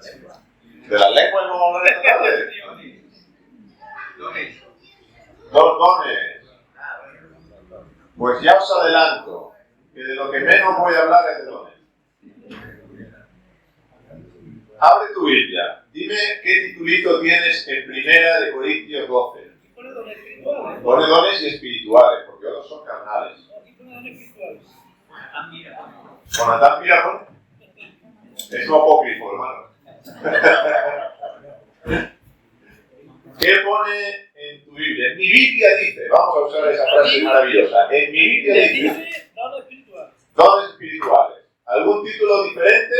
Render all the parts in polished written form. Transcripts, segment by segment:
¿De las lenguas no vamos a hablar esta tarde? Dos dones. Pues ya os adelanto que de lo que menos voy a hablar es de dones. Abre tu Biblia. Dime qué titulito tienes en 1 Corintios 12. Pone dones y espirituales, porque otros son carnales. Jonatán, mira, pone. Es un apócrifo, hermano. ¿Qué pone en tu Biblia? En mi Biblia dice, vamos a usar esa frase maravillosa. En mi Biblia dice dones espirituales. ¿Algún título diferente?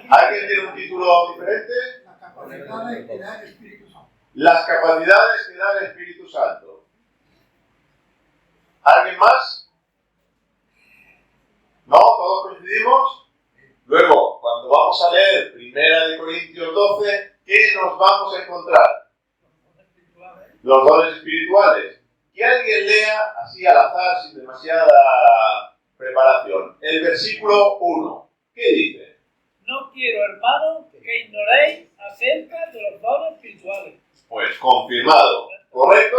¿Alguien tiene un título diferente? Las capacidades que da el Espíritu Santo. ¿Alguien más? ¿No? ¿Todos coincidimos? Luego, cuando vamos a leer 1 Corintios 12, ¿qué nos vamos a encontrar? Los dones espirituales. Que alguien lea así al azar, sin demasiada preparación. El versículo 1. ¿Qué dice? No quiero, hermano, que ignoréis acerca de los dones espirituales. Pues confirmado. ¿Correcto?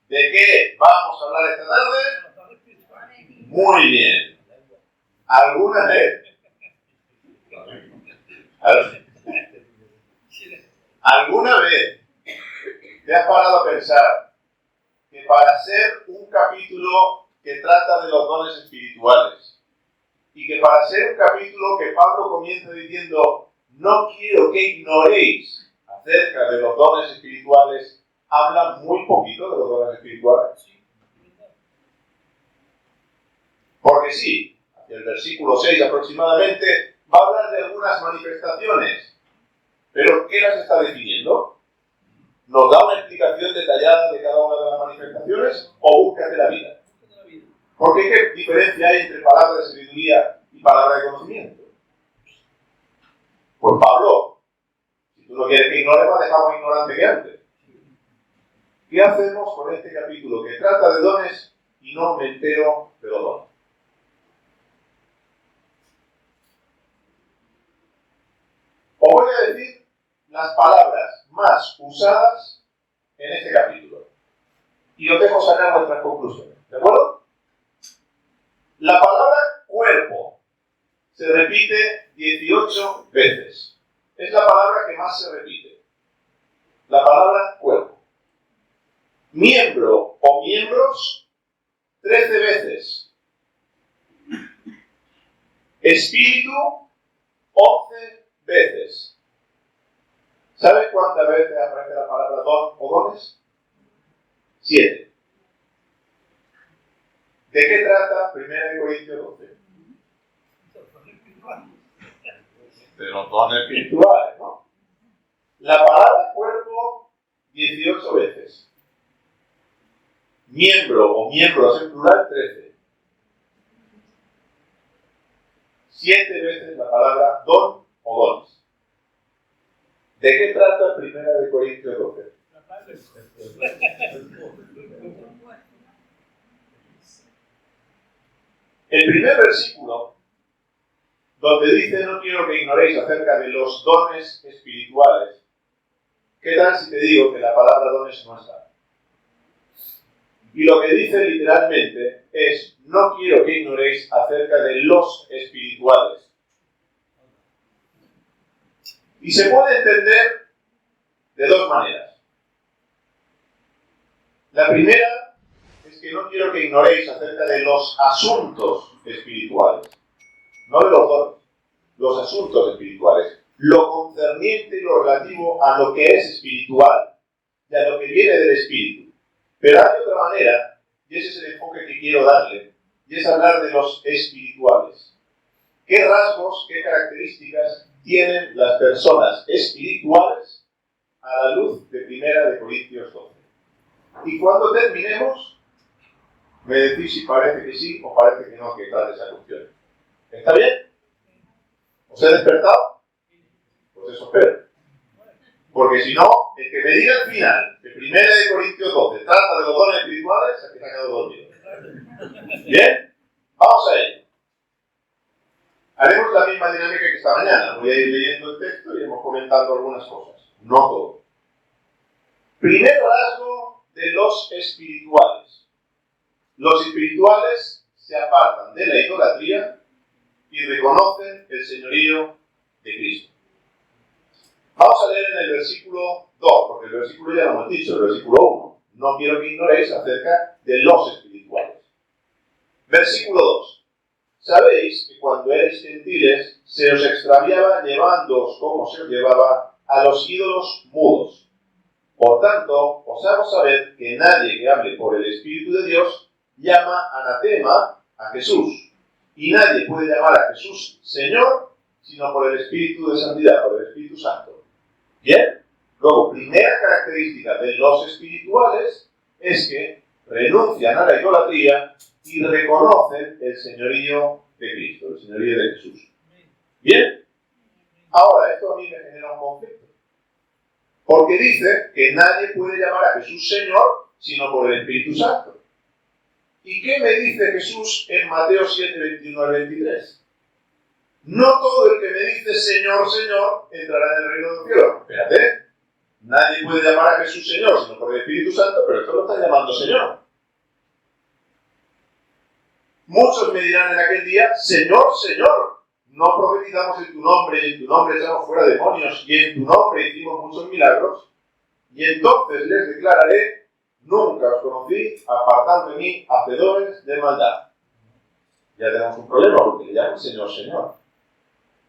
¿De qué vamos a hablar esta tarde? Muy bien. ¿Alguna vez? ¿Alguna vez te has parado a pensar que para ser un capítulo que trata de los dones espirituales y que para ser un capítulo que Pablo comienza diciendo no quiero que ignoréis acerca de los dones espirituales, habla muy poquito de los dones espirituales? Porque sí, hacia el versículo 6 aproximadamente va a hablar de algunas manifestaciones, pero ¿qué las está definiendo? ¿Nos da una explicación detallada de cada una de las manifestaciones o búscate la vida? Porque ¿qué diferencia hay entre palabra de sabiduría y palabra de conocimiento? Pues Pablo, si tú no quieres que ignoremos, dejamos ignorante que antes. ¿Qué hacemos con este capítulo que trata de dones y no me entero de los dones? Os voy a decir las palabras más usadas en este capítulo. Y os dejo sacar vuestras conclusiones. ¿De acuerdo? La palabra cuerpo se repite 18 veces. Es la palabra que más se repite. La palabra cuerpo. Miembro o miembros, 13 veces. Espíritu, 11 veces. ¿Sabes cuántas veces aparece la palabra don o dones? 7. ¿De qué trata 1 Corintios 12? De los dones espirituales, ¿no? La palabra cuerpo, 18 veces. Miembro o miembros en plural, 13. 7 veces la palabra don o dones. ¿De qué trata 1 Corintios 12? El primer versículo, donde dice no quiero que ignoréis acerca de los dones espirituales, ¿qué tal si te digo que la palabra dones no está? Y lo que dice literalmente es no quiero que ignoréis acerca de los espirituales. Y se puede entender de dos maneras. La primera es que no quiero que ignoréis acerca de los asuntos espirituales, no de los dones, los asuntos espirituales, lo concerniente y lo relativo a lo que es espiritual y a lo que viene del espíritu. Pero hay otra manera, y ese es el enfoque que quiero darle, y es hablar de los espirituales. ¿Qué rasgos, qué características tienen las personas espirituales a la luz de 1 Corintios 12? Y cuando terminemos, me decís si parece que sí o parece que no, que trate esa cuestión. ¿Está bien? ¿Os he despertado? Pues eso espero. Porque si no, el que me diga al final que 1 Corintios 12 trata de los dones espirituales, se ha quedado dormido. ¿Bien? Vamos a ello. que esta mañana voy a ir leyendo el texto y iremos comentando algunas cosas. No todo. Primer rasgo de los espirituales. Los espirituales se apartan de la idolatría y reconocen el señorío de Cristo. Vamos a leer en el versículo 2, porque el versículo ya lo hemos dicho, el versículo 1. No quiero que ignoréis acerca de los espirituales. Versículo 2. Sabéis que cuando erais gentiles se os extraviaba llevándoos como se os llevaba a los ídolos mudos. Por tanto, os hago saber que nadie que hable por el Espíritu de Dios llama anatema a Jesús. Y nadie puede llamar a Jesús Señor, sino por el Espíritu de Santidad, por el Espíritu Santo. Bien, luego, primera característica de los espirituales es que renuncian a la idolatría y reconocen el señorío de Cristo, el señorío de Jesús. Bien, ahora esto a mí me genera un conflicto, porque dice que nadie puede llamar a Jesús Señor, sino por el Espíritu Santo. ¿Y qué me dice Jesús en Mateo 7, 21 al 23? No todo el que me dice Señor, Señor, entrará en el reino de los cielos. Espérate, nadie puede llamar a Jesús Señor, sino por el Espíritu Santo, pero esto lo está llamando Señor. Muchos me dirán en aquel día, Señor, Señor, no profetizamos en tu nombre, y en tu nombre echamos fuera demonios, y en tu nombre hicimos muchos milagros. Y entonces les declararé, nunca os conocí, apartad de mí, hacedores de maldad. Ya tenemos un problema, porque le llaman Señor, Señor.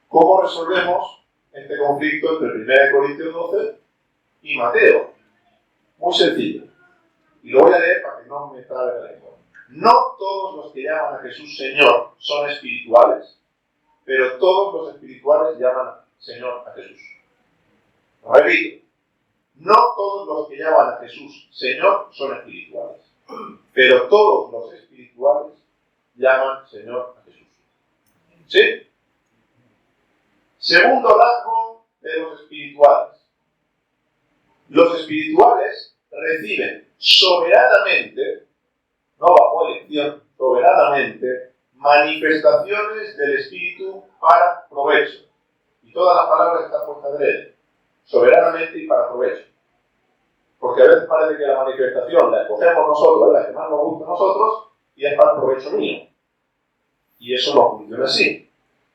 ¿Cómo resolvemos este conflicto entre 1 Corintios 12 y Mateo? Muy sencillo. Y lo voy a leer para que no me trabe la lengua. No todos los que llaman a Jesús Señor son espirituales, pero todos los espirituales llaman Señor a Jesús. Repito. No todos los que llaman a Jesús Señor son espirituales, pero todos los espirituales llaman Señor a Jesús. ¿Sí? Segundo rasgo de los espirituales. Los espirituales reciben soberanamente, no bajo elección, soberanamente, manifestaciones del Espíritu para provecho. Y todas las palabras están puestas de él. Soberanamente y para provecho. Porque a veces parece que la manifestación la escogemos nosotros, es la que más nos gusta a nosotros, y es para provecho mío. Y eso no funciona así.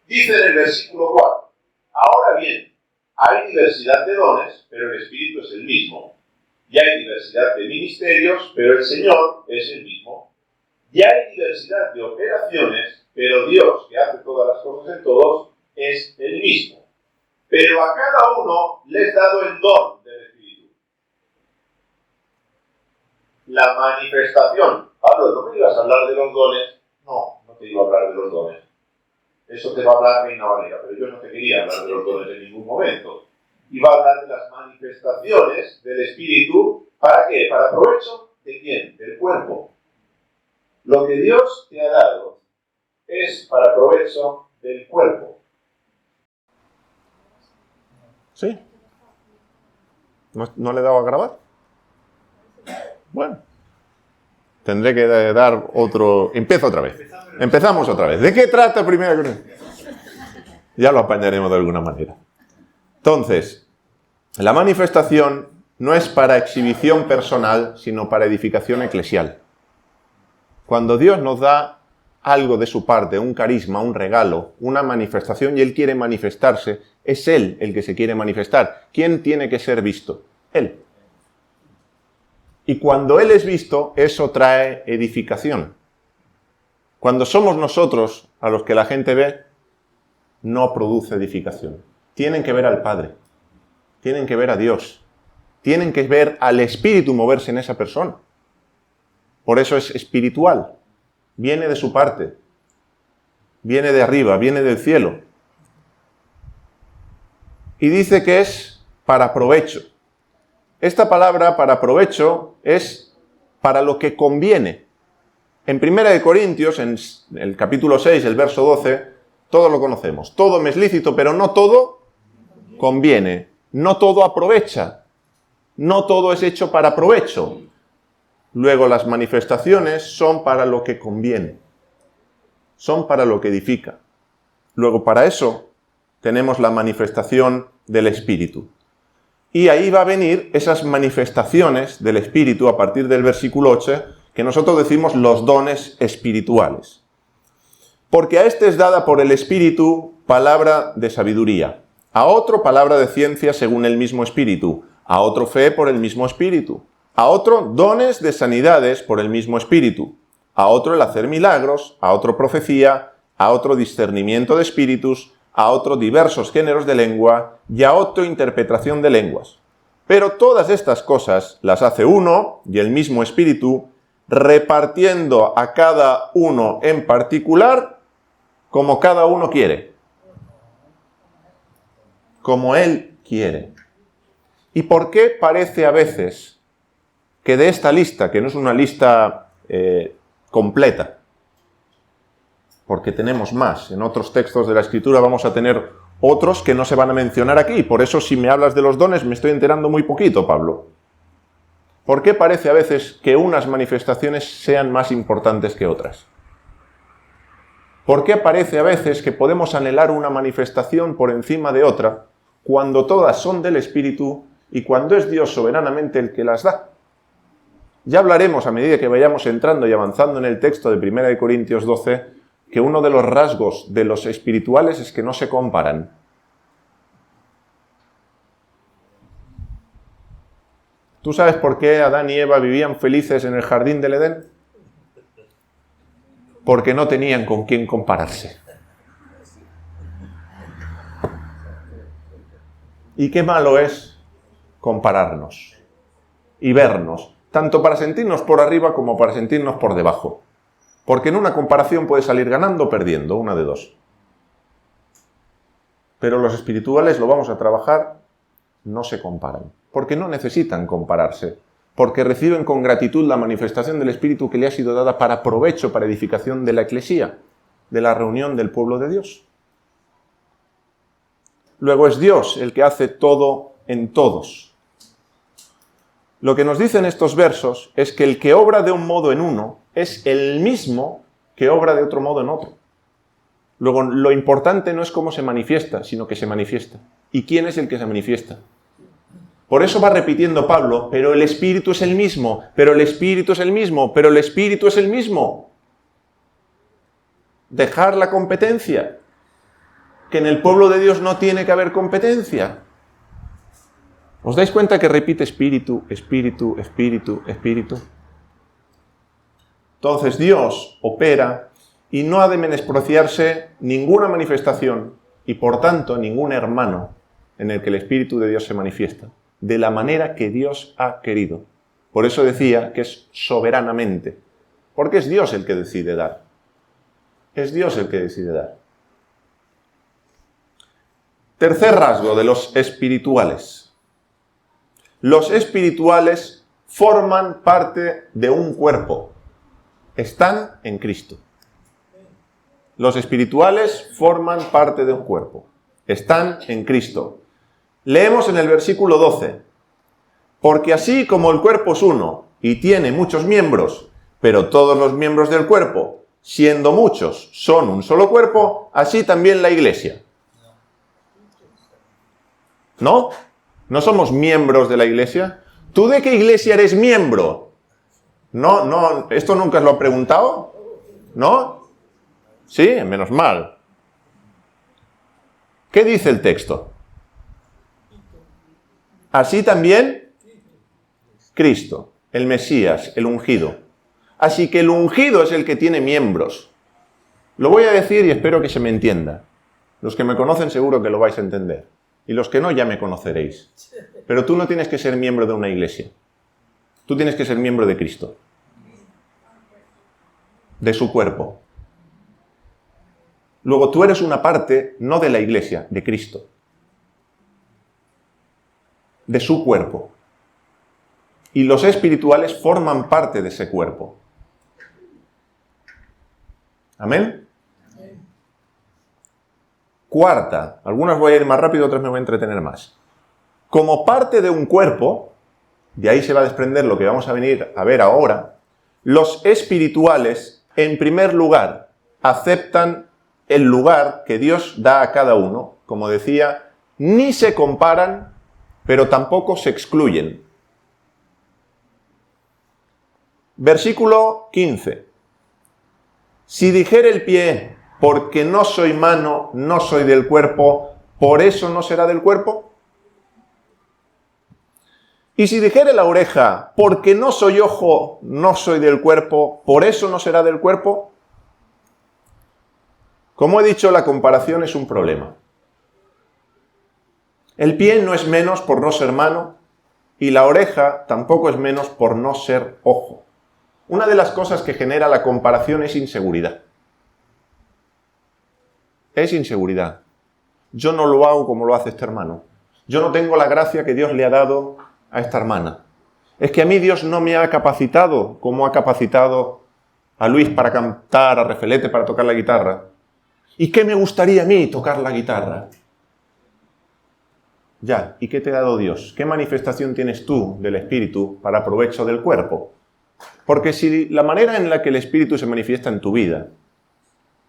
Dice en el versículo 4, ahora bien, hay diversidad de dones, pero el Espíritu es el mismo. Y hay diversidad de ministerios, pero el Señor es el mismo. Y hay diversidad de operaciones, pero Dios, que hace todas las cosas en todos, es el mismo. Pero a cada uno le es dado el don del Espíritu. La manifestación. Pablo, ¿no me ibas a hablar de los dones? No, no te iba a hablar de los dones. Eso te va a hablar Reina Valera, pero yo no te quería hablar de los dones en ningún momento. Iba a hablar de las manifestaciones del Espíritu. ¿Para qué? ¿Para provecho? ¿De quién? Del cuerpo. Lo que Dios te ha dado es para provecho del cuerpo. ¿Sí? ¿No le he dado a grabar? Bueno. Tendré que dar otro... Empiezo otra vez. Empezamos otra vez. ¿De qué trata primero? Ya lo apañaremos de alguna manera. Entonces, la manifestación no es para exhibición personal, sino para edificación eclesial. Cuando Dios nos da algo de su parte, un carisma, un regalo, una manifestación, y Él quiere manifestarse, es Él el que se quiere manifestar. ¿Quién tiene que ser visto? Él. Y cuando Él es visto, eso trae edificación. Cuando somos nosotros a los que la gente ve, no produce edificación. Tienen que ver al Padre. Tienen que ver a Dios. Tienen que ver al Espíritu moverse en esa persona. Por eso es espiritual. Viene de su parte. Viene de arriba, viene del cielo. Y dice que es para provecho. Esta palabra para provecho es para lo que conviene. En 1 Corintios, en el capítulo 6, el verso 12, todo lo conocemos. Todo me es lícito, pero no todo conviene. No todo aprovecha. No todo es hecho para provecho. Luego las manifestaciones son para lo que conviene. Son para lo que edifica. Luego para eso tenemos la manifestación del Espíritu. Y ahí va a venir esas manifestaciones del Espíritu a partir del versículo 8, que nosotros decimos los dones espirituales. Porque a este es dada por el Espíritu palabra de sabiduría, a otro palabra de ciencia según el mismo Espíritu, a otro fe por el mismo Espíritu, a otro dones de sanidades por el mismo Espíritu, a otro el hacer milagros, a otro profecía, a otro discernimiento de espíritus, a otro diversos géneros de lengua y a otro interpretación de lenguas. Pero todas estas cosas las hace uno y el mismo Espíritu, repartiendo a cada uno en particular como cada uno quiere. Como Él quiere. ¿Y por qué parece a veces que de esta lista, que no es una lista completa, porque tenemos más, en otros textos de la Escritura vamos a tener otros que no se van a mencionar aquí, por eso si me hablas de los dones me estoy enterando muy poquito, Pablo. ¿Por qué parece a veces que unas manifestaciones sean más importantes que otras? ¿Por qué parece a veces que podemos anhelar una manifestación por encima de otra, cuando todas son del Espíritu y cuando es Dios soberanamente el que las da? Ya hablaremos a medida que vayamos entrando y avanzando en el texto de 1 Corintios 12, que uno de los rasgos de los espirituales es que no se comparan. ¿Tú sabes por qué Adán y Eva vivían felices en el jardín del Edén? Porque no tenían con quién compararse. Y qué malo es compararnos y vernos, tanto para sentirnos por arriba como para sentirnos por debajo. Porque en una comparación puede salir ganando o perdiendo, una de dos. Pero los espirituales, lo vamos a trabajar, no se comparan. Porque no necesitan compararse. Porque reciben con gratitud la manifestación del Espíritu que le ha sido dada para provecho, para edificación de la Eclesía, de la reunión del pueblo de Dios. Luego es Dios el que hace todo en todos. Lo que nos dicen estos versos es que el que obra de un modo en uno es el mismo que obra de otro modo en otro. Luego, lo importante no es cómo se manifiesta, sino que se manifiesta. ¿Y quién es el que se manifiesta? Por eso va repitiendo Pablo, pero el Espíritu es el mismo, pero el Espíritu es el mismo, pero el Espíritu es el mismo. Dejar la competencia. Que en el pueblo de Dios no tiene que haber competencia. ¿Os dais cuenta que repite Espíritu, Espíritu, Espíritu, Espíritu? Entonces Dios opera y no ha de menospreciarse ninguna manifestación y por tanto ningún hermano en el que el Espíritu de Dios se manifiesta, de la manera que Dios ha querido. Por eso decía que es soberanamente, porque es Dios el que decide dar. Es Dios el que decide dar. Tercer rasgo de los espirituales. Los espirituales forman parte de un cuerpo. Están en Cristo. Los espirituales forman parte de un cuerpo. Están en Cristo. Leemos en el versículo 12. Porque así como el cuerpo es uno y tiene muchos miembros, pero todos los miembros del cuerpo, siendo muchos, son un solo cuerpo, así también la Iglesia. ¿No? ¿No somos miembros de la Iglesia? ¿Tú de qué iglesia eres miembro? No, ¿esto nunca lo has preguntado? ¿No? Sí, menos mal. ¿Qué dice el texto? Así también Cristo, el Mesías, el ungido. Así que el ungido es el que tiene miembros. Lo voy a decir y espero que se me entienda. Los que me conocen seguro que lo vais a entender. Y los que no, ya me conoceréis. Pero tú no tienes que ser miembro de una iglesia. Tú tienes que ser miembro de Cristo. De su cuerpo. Luego tú eres una parte, no de la iglesia, de Cristo. De su cuerpo. Y los espirituales forman parte de ese cuerpo. ¿Amén? Cuarta, algunas voy a ir más rápido, otras me voy a entretener más. Como parte de un cuerpo, de ahí se va a desprender lo que vamos a venir a ver ahora, los espirituales, en primer lugar, aceptan el lugar que Dios da a cada uno como decía, ni se comparan, pero tampoco se excluyen. Versículo 15. Si dijere el pie, porque no soy mano, no soy del cuerpo, ¿por eso no será del cuerpo? Y si dijere la oreja, porque no soy ojo, no soy del cuerpo, ¿por eso no será del cuerpo? Como he dicho, la comparación es un problema. El pie no es menos por no ser mano, y la oreja tampoco es menos por no ser ojo. Una de las cosas que genera la comparación es inseguridad. Es inseguridad. Yo no lo hago como lo hace este hermano. Yo no tengo la gracia que Dios le ha dado a esta hermana. Es que a mí Dios no me ha capacitado como ha capacitado a Luis para cantar, a Refelete para tocar la guitarra. ¿Y qué me gustaría a mí tocar la guitarra? Ya, ¿y qué te ha dado Dios? ¿Qué manifestación tienes tú del Espíritu para provecho del cuerpo? Porque si la manera en la que el Espíritu se manifiesta en tu vida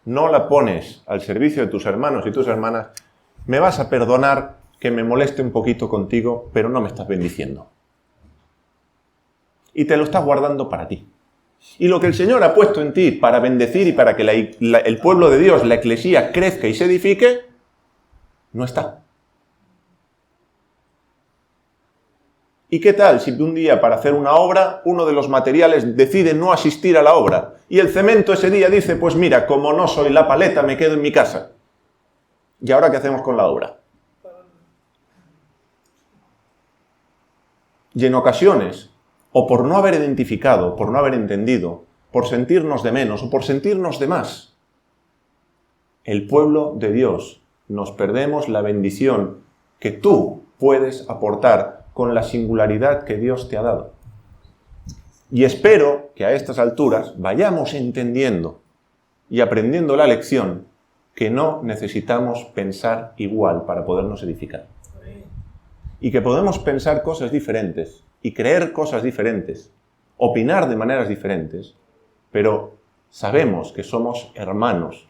no la pones al servicio de tus hermanos y tus hermanas, me vas a perdonar que me moleste un poquito contigo, pero no me estás bendiciendo. Y te lo estás guardando para ti. Y lo que el Señor ha puesto en ti para bendecir y para que el pueblo de Dios, la eclesía, crezca y se edifique, no está. ¿Y qué tal si un día para hacer una obra, uno de los materiales decide no asistir a la obra? Y el cemento ese día dice, pues mira, como no soy la paleta, me quedo en mi casa. ¿Y ahora qué hacemos con la obra? Y en ocasiones, o por no haber identificado, por no haber entendido, por sentirnos de menos o por sentirnos de más, el pueblo de Dios nos perdemos la bendición que tú puedes aportar con la singularidad que Dios te ha dado. Y espero que a estas alturas vayamos entendiendo y aprendiendo la lección que no necesitamos pensar igual para podernos edificar. Y que podemos pensar cosas diferentes y creer cosas diferentes, opinar de maneras diferentes, pero sabemos que somos hermanos,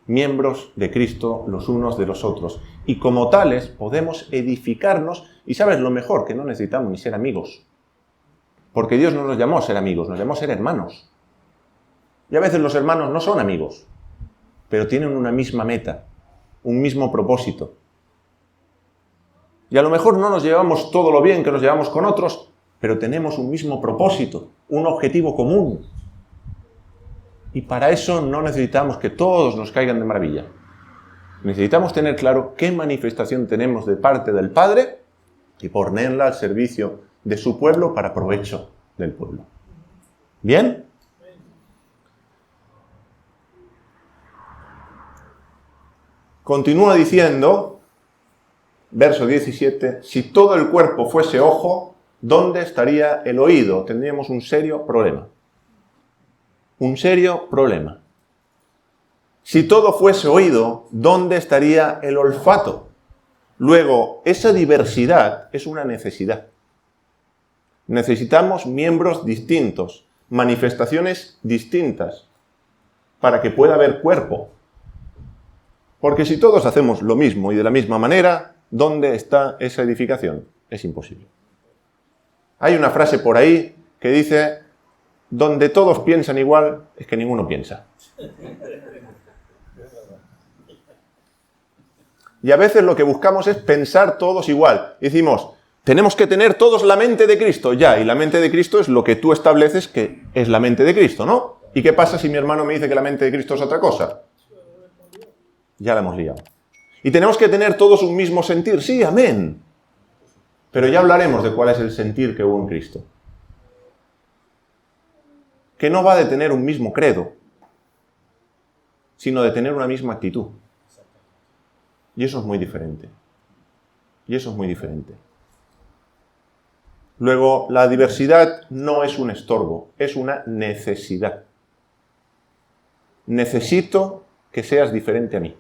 miembros de Cristo los unos de los otros. Y como tales podemos edificarnos y sabes lo mejor, que no necesitamos ni ser amigos. Porque Dios no nos llamó a ser amigos, nos llamó a ser hermanos. Y a veces los hermanos no son amigos, pero tienen una misma meta, un mismo propósito. Y a lo mejor no nos llevamos todo lo bien que nos llevamos con otros, pero tenemos un mismo propósito, un objetivo común. Y para eso no necesitamos que todos nos caigan de maravilla. Necesitamos tener claro qué manifestación tenemos de parte del Padre y ponerla al servicio de su pueblo para provecho del pueblo. ¿Bien? Continúa diciendo, verso 17, si todo el cuerpo fuese ojo, ¿dónde estaría el oído? Tendríamos un serio problema. Un serio problema. Si todo fuese oído, ¿dónde estaría el olfato? Luego, esa diversidad es una necesidad. Necesitamos miembros distintos, manifestaciones distintas, para que pueda haber cuerpo. Porque si todos hacemos lo mismo y de la misma manera, ¿dónde está esa edificación? Es imposible. Hay una frase por ahí que dice, donde todos piensan igual, es que ninguno piensa. Y a veces lo que buscamos es pensar todos igual. Y decimos, tenemos que tener todos la mente de Cristo. Ya, y la mente de Cristo es lo que tú estableces que es la mente de Cristo, ¿no? ¿Y qué pasa si mi hermano me dice que la mente de Cristo es otra cosa? Ya la hemos liado. ¿Y tenemos que tener todos un mismo sentir? Sí, amén. Pero ya hablaremos de cuál es el sentir que hubo en Cristo. Que no va de tener un mismo credo, sino de tener una misma actitud. Y eso es muy diferente. Y eso es muy diferente. Luego, la diversidad no es un estorbo, es una necesidad. Necesito que seas diferente a mí.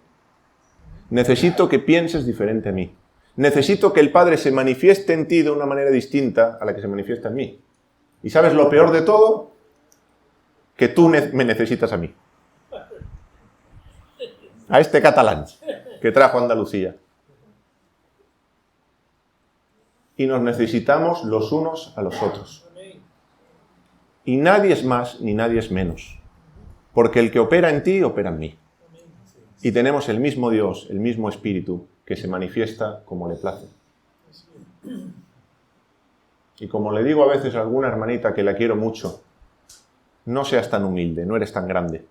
Necesito que pienses diferente a mí. Necesito que el Padre se manifieste en ti de una manera distinta a la que se manifiesta en mí. ¿Y sabes lo peor de todo? Que tú me necesitas a mí. A este catalán. que trajo a Andalucía. Y nos necesitamos los unos a los otros. Y nadie es más ni nadie es menos. Porque el que opera en ti, opera en mí. Y tenemos el mismo Dios, el mismo Espíritu, que se manifiesta como le place. Y como le digo a veces a alguna hermanita que la quiero mucho, no seas tan humilde, no eres tan grande.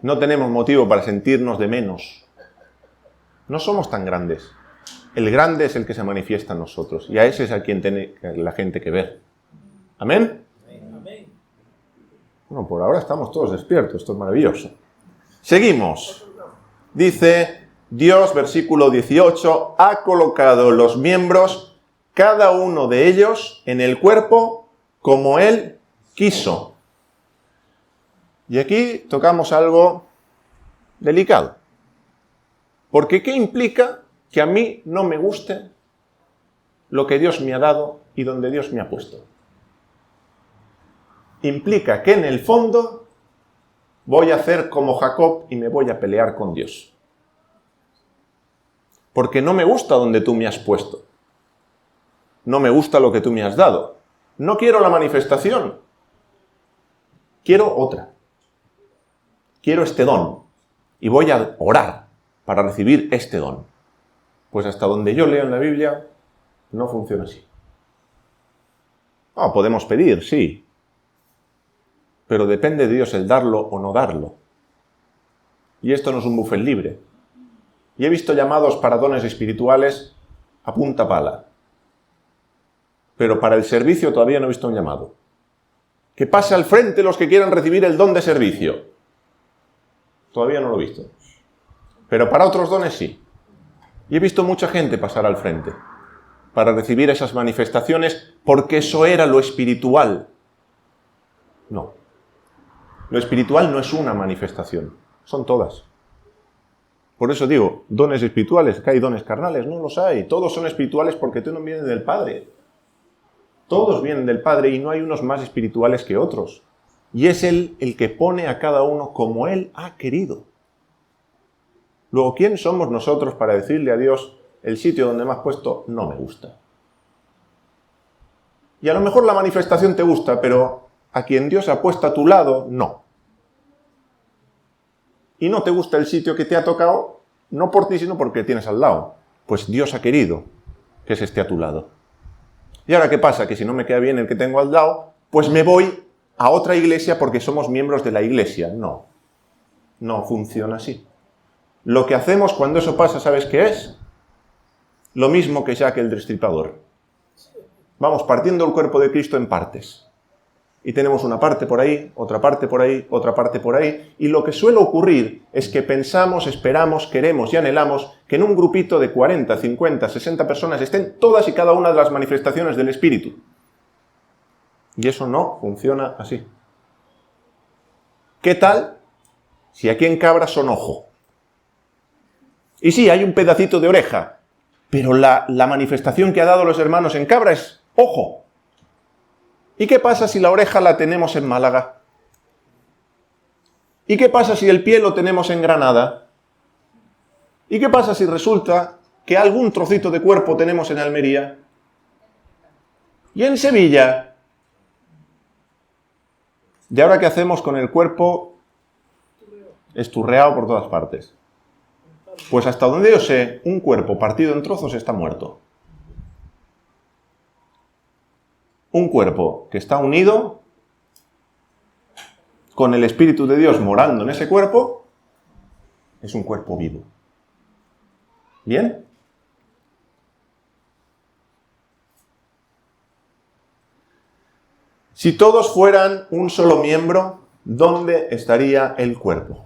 No tenemos motivo para sentirnos de menos. No somos tan grandes. El grande es el que se manifiesta en nosotros. Y a ese es a quien tiene la gente que ver. ¿Amén? Bueno, por ahora estamos todos despiertos. Esto es maravilloso. Seguimos. Dice Dios, versículo 18, ha colocado los miembros, cada uno de ellos, en el cuerpo como Él quiso. Y aquí tocamos algo delicado. Porque ¿qué implica que a mí no me guste lo que Dios me ha dado y donde Dios me ha puesto? Implica que en el fondo voy a hacer como Jacob y me voy a pelear con Dios. Porque no me gusta donde tú me has puesto. No me gusta lo que tú me has dado. No quiero la manifestación. Quiero otra. Quiero este don. Y voy a orar para recibir este don. Pues hasta donde yo leo en la Biblia, no funciona así. Podemos pedir, sí. Pero depende de Dios el darlo o no darlo. Y esto no es un buffet libre. Y he visto llamados para dones espirituales a punta pala. Pero para el servicio todavía no he visto un llamado. Que pase al frente los que quieran recibir el don de servicio. Todavía no lo he visto. Pero para otros dones sí. Y he visto mucha gente pasar al frente para recibir esas manifestaciones porque eso era lo espiritual. No. Lo espiritual no es una manifestación. Son todas. Por eso digo, dones espirituales, que hay dones carnales, no los hay. Todos son espirituales porque tú no vienes del Padre. Todos vienen del Padre y no hay unos más espirituales que otros. Y es Él el que pone a cada uno como Él ha querido. Luego, ¿quién somos nosotros para decirle a Dios, el sitio donde me has puesto no me gusta? Y a lo mejor la manifestación te gusta, pero a quien Dios ha puesto a tu lado, no. Y no te gusta el sitio que te ha tocado, no por ti, sino porque tienes al lado. Pues Dios ha querido que se esté a tu lado. ¿Y ahora qué pasa? Que si no me queda bien el que tengo al lado, pues me voy a otra iglesia porque somos miembros de la iglesia. No, no funciona así. Lo que hacemos cuando eso pasa, ¿sabes qué es? Lo mismo que Jack el Destripador. Vamos partiendo el cuerpo de Cristo en partes. Y tenemos una parte por ahí, otra parte por ahí, otra parte por ahí. Y lo que suele ocurrir es que pensamos, esperamos, queremos y anhelamos que en un grupito de 40, 50, 60 personas estén todas y cada una de las manifestaciones del Espíritu. Y eso no funciona así. ¿Qué tal si aquí en Cabra son ojo? Y sí, hay un pedacito de oreja, pero la manifestación que ha dado los hermanos en Cabra es ojo. ¿Y qué pasa si la oreja la tenemos en Málaga? ¿Y qué pasa si el pie lo tenemos en Granada? ¿Y qué pasa si resulta que algún trocito de cuerpo tenemos en Almería? ¿Y en Sevilla? ¿Y ahora qué hacemos con el cuerpo esturreado por todas partes? Pues hasta donde yo sé, un cuerpo partido en trozos está muerto. Un cuerpo que está unido con el Espíritu de Dios morando en ese cuerpo, es un cuerpo vivo. ¿Bien? Si todos fueran un solo miembro, ¿dónde estaría el cuerpo?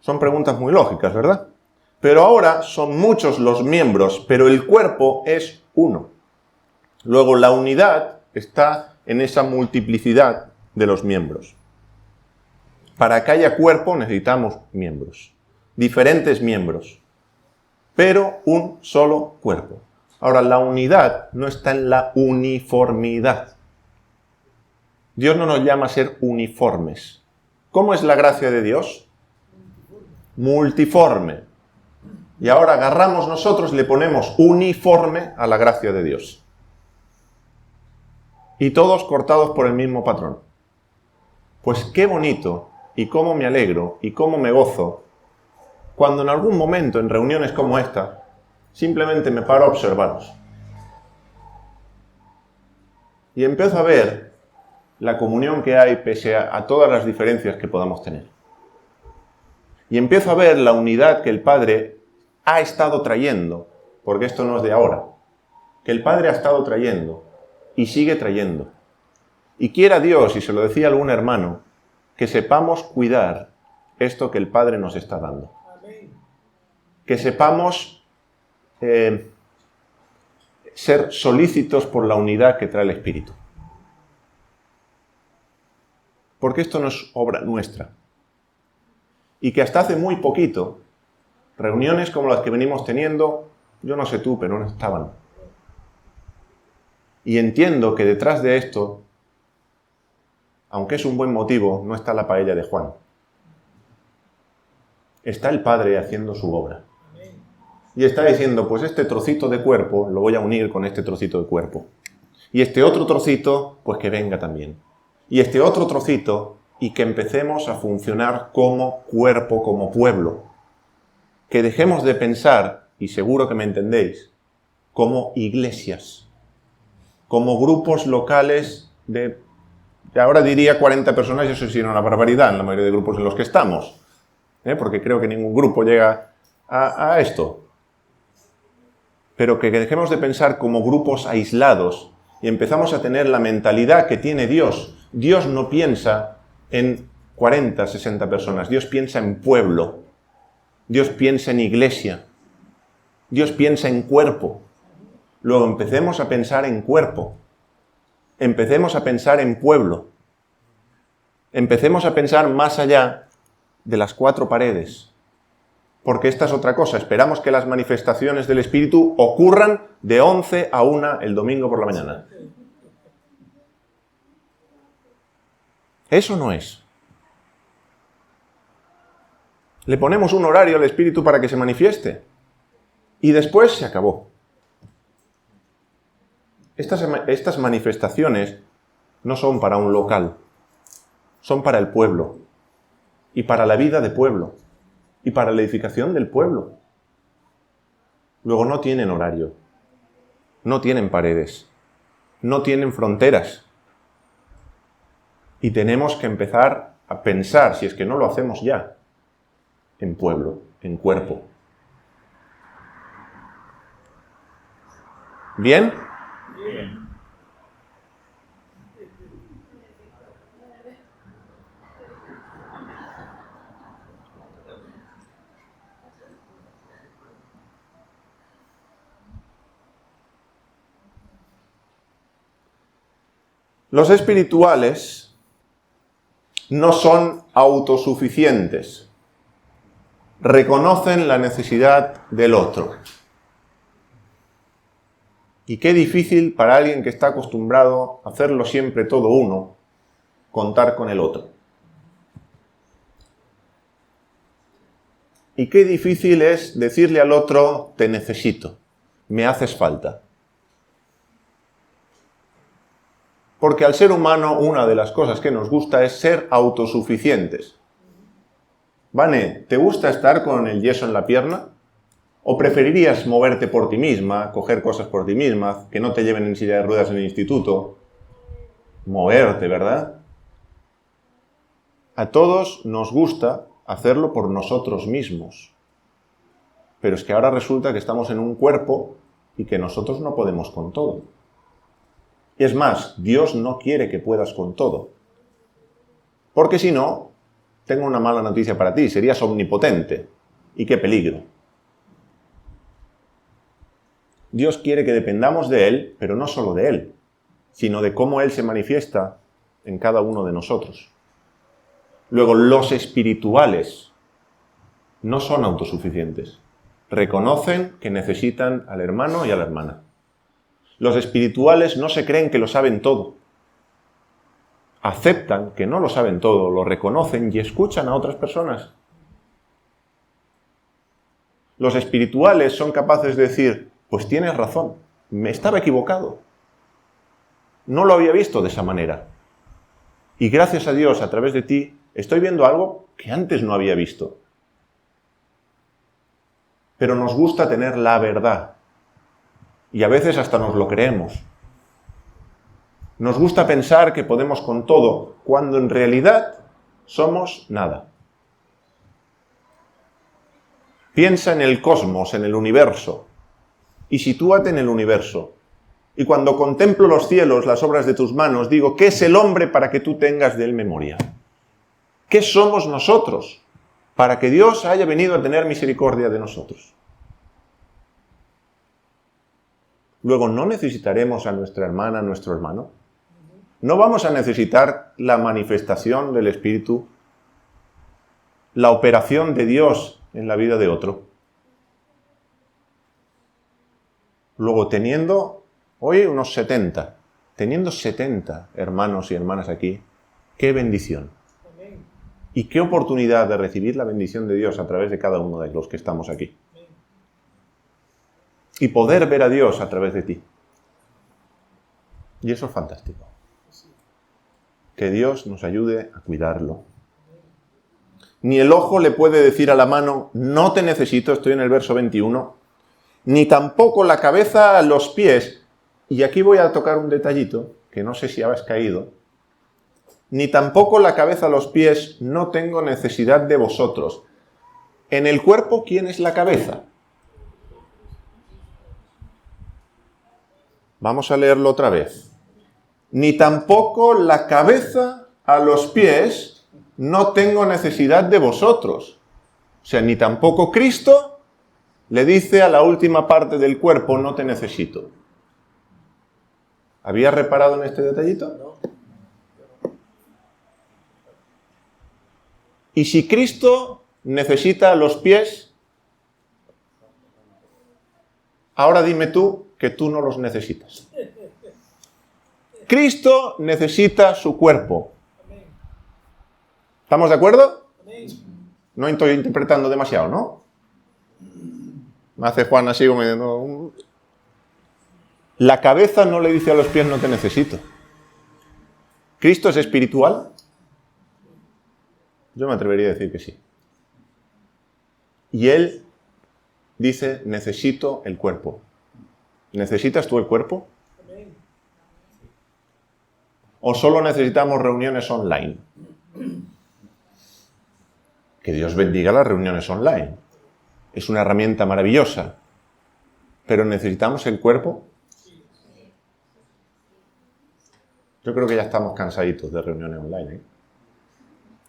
Son preguntas muy lógicas, ¿verdad? Pero ahora son muchos los miembros, pero el cuerpo es uno. Luego, la unidad está en esa multiplicidad de los miembros. Para que haya cuerpo necesitamos miembros, diferentes miembros, pero un solo cuerpo. Ahora, la unidad no está en la uniformidad. Dios no nos llama a ser uniformes. ¿Cómo es la gracia de Dios? Multiforme. Y ahora agarramos nosotros y le ponemos uniforme a la gracia de Dios. Y todos cortados por el mismo patrón. Pues qué bonito, y cómo me alegro, y cómo me gozo, cuando en algún momento, en reuniones como esta, simplemente me paro a observaros. Y empiezo a ver la comunión que hay pese a todas las diferencias que podamos tener. Y empiezo a ver la unidad que el Padre ha estado trayendo, porque esto no es de ahora, que el Padre ha estado trayendo y sigue trayendo. Y quiera Dios, y se lo decía algún hermano, que sepamos cuidar esto que el Padre nos está dando. Que sepamos ser solícitos por la unidad que trae el Espíritu. Porque esto no es obra nuestra. Y que hasta hace muy poquito, reuniones como las que venimos teniendo, yo no sé tú, pero no estaban. Y entiendo que detrás de esto, aunque es un buen motivo, no está la paella de Juan. Está el Padre haciendo su obra. Y está diciendo, pues este trocito de cuerpo lo voy a unir con este trocito de cuerpo. Y este otro trocito, pues que venga también. Y este otro trocito, y que empecemos a funcionar como cuerpo, como pueblo. Que dejemos de pensar, y seguro que me entendéis, como iglesias. Como grupos locales de, ahora diría 40 personas, y eso sí era una barbaridad en la mayoría de grupos en los que estamos. Porque creo que ningún grupo llega a esto. Pero que dejemos de pensar como grupos aislados y empezamos a tener la mentalidad que tiene Dios. Dios no piensa en 40, 60 personas. Dios piensa en pueblo. Dios piensa en iglesia. Dios piensa en cuerpo. Luego empecemos a pensar en cuerpo. Empecemos a pensar en pueblo. Empecemos a pensar más allá de las 4 paredes. Porque esta es otra cosa. Esperamos que las manifestaciones del Espíritu ocurran de 11 a 1 el domingo por la mañana. Eso no es. Le ponemos un horario al Espíritu para que se manifieste. Y después se acabó. Estas manifestaciones no son para un local. Son para el pueblo. Y para la vida de pueblo. Y para la edificación del pueblo. Luego no tienen horario. No tienen paredes. No tienen fronteras. Y tenemos que empezar a pensar, si es que no lo hacemos ya, en pueblo, en cuerpo. ¿Bien? Bien. Los espirituales no son autosuficientes. Reconocen la necesidad del otro. Y qué difícil para alguien que está acostumbrado a hacerlo siempre todo uno, contar con el otro. Y qué difícil es decirle al otro, te necesito, me haces falta. Porque al ser humano una de las cosas que nos gusta es ser autosuficientes. Vane, ¿te gusta estar con el yeso en la pierna? ¿O preferirías moverte por ti misma, coger cosas por ti misma, que no te lleven en silla de ruedas en el instituto? Moverte, ¿verdad? A todos nos gusta hacerlo por nosotros mismos. Pero es que ahora resulta que estamos en un cuerpo y que nosotros no podemos con todo. Y es más, Dios no quiere que puedas con todo. Porque si no, tengo una mala noticia para ti, serías omnipotente. Y qué peligro. Dios quiere que dependamos de Él, pero no solo de Él, sino de cómo Él se manifiesta en cada uno de nosotros. Luego, los espirituales no son autosuficientes. Reconocen que necesitan al hermano y a la hermana. Los espirituales no se creen que lo saben todo. aceptan que no lo saben todo, lo reconocen y escuchan a otras personas. Los espirituales son capaces de decir, pues tienes razón, me estaba equivocado. No lo había visto de esa manera. Y gracias a Dios, a través de ti, estoy viendo algo que antes no había visto. Pero nos gusta tener la verdad. Y a veces hasta nos lo creemos. Nos gusta pensar que podemos con todo, cuando en realidad somos nada. Piensa en el cosmos, en el universo, y sitúate en el universo. Y cuando contemplo los cielos, las obras de tus manos, digo, ¿qué es el hombre para que tú tengas de él memoria? ¿Qué somos nosotros para que Dios haya venido a tener misericordia de nosotros? Luego, ¿no necesitaremos a nuestra hermana, a nuestro hermano? ¿No vamos a necesitar la manifestación del Espíritu, la operación de Dios en la vida de otro? Luego, teniendo hoy unos 70, teniendo 70 hermanos y hermanas aquí, ¡qué bendición! Y qué oportunidad de recibir la bendición de Dios a través de cada uno de los que estamos aquí. Y poder ver a Dios a través de ti. Y eso es fantástico. Que Dios nos ayude a cuidarlo. Ni el ojo le puede decir a la mano, no te necesito, estoy en el verso 21, ni tampoco la cabeza a los pies. Y aquí voy a tocar un detallito, que no sé si habéis caído. Ni tampoco la cabeza a los pies, no tengo necesidad de vosotros. En el cuerpo, ¿quién es la cabeza? Vamos a leerlo otra vez. Ni tampoco la cabeza a los pies, no tengo necesidad de vosotros. O sea, ni tampoco Cristo le dice a la última parte del cuerpo, no te necesito. ¿Habías reparado en este detallito? Y si Cristo necesita los pies, ahora dime tú que tú no los necesitas. Cristo necesita su cuerpo. ¿Estamos de acuerdo? No estoy interpretando demasiado, ¿no? Me hace Juan así como diciendo... La cabeza no le dice a los pies, no te necesito. ¿Cristo es espiritual? Yo me atrevería a decir que sí. Y Él dice, necesito el cuerpo. ¿Necesitas tú el cuerpo? ¿O solo necesitamos reuniones online? Que Dios bendiga las reuniones online. Es una herramienta maravillosa. ¿Pero necesitamos el cuerpo? Yo creo que ya estamos cansaditos de reuniones online, ¿eh?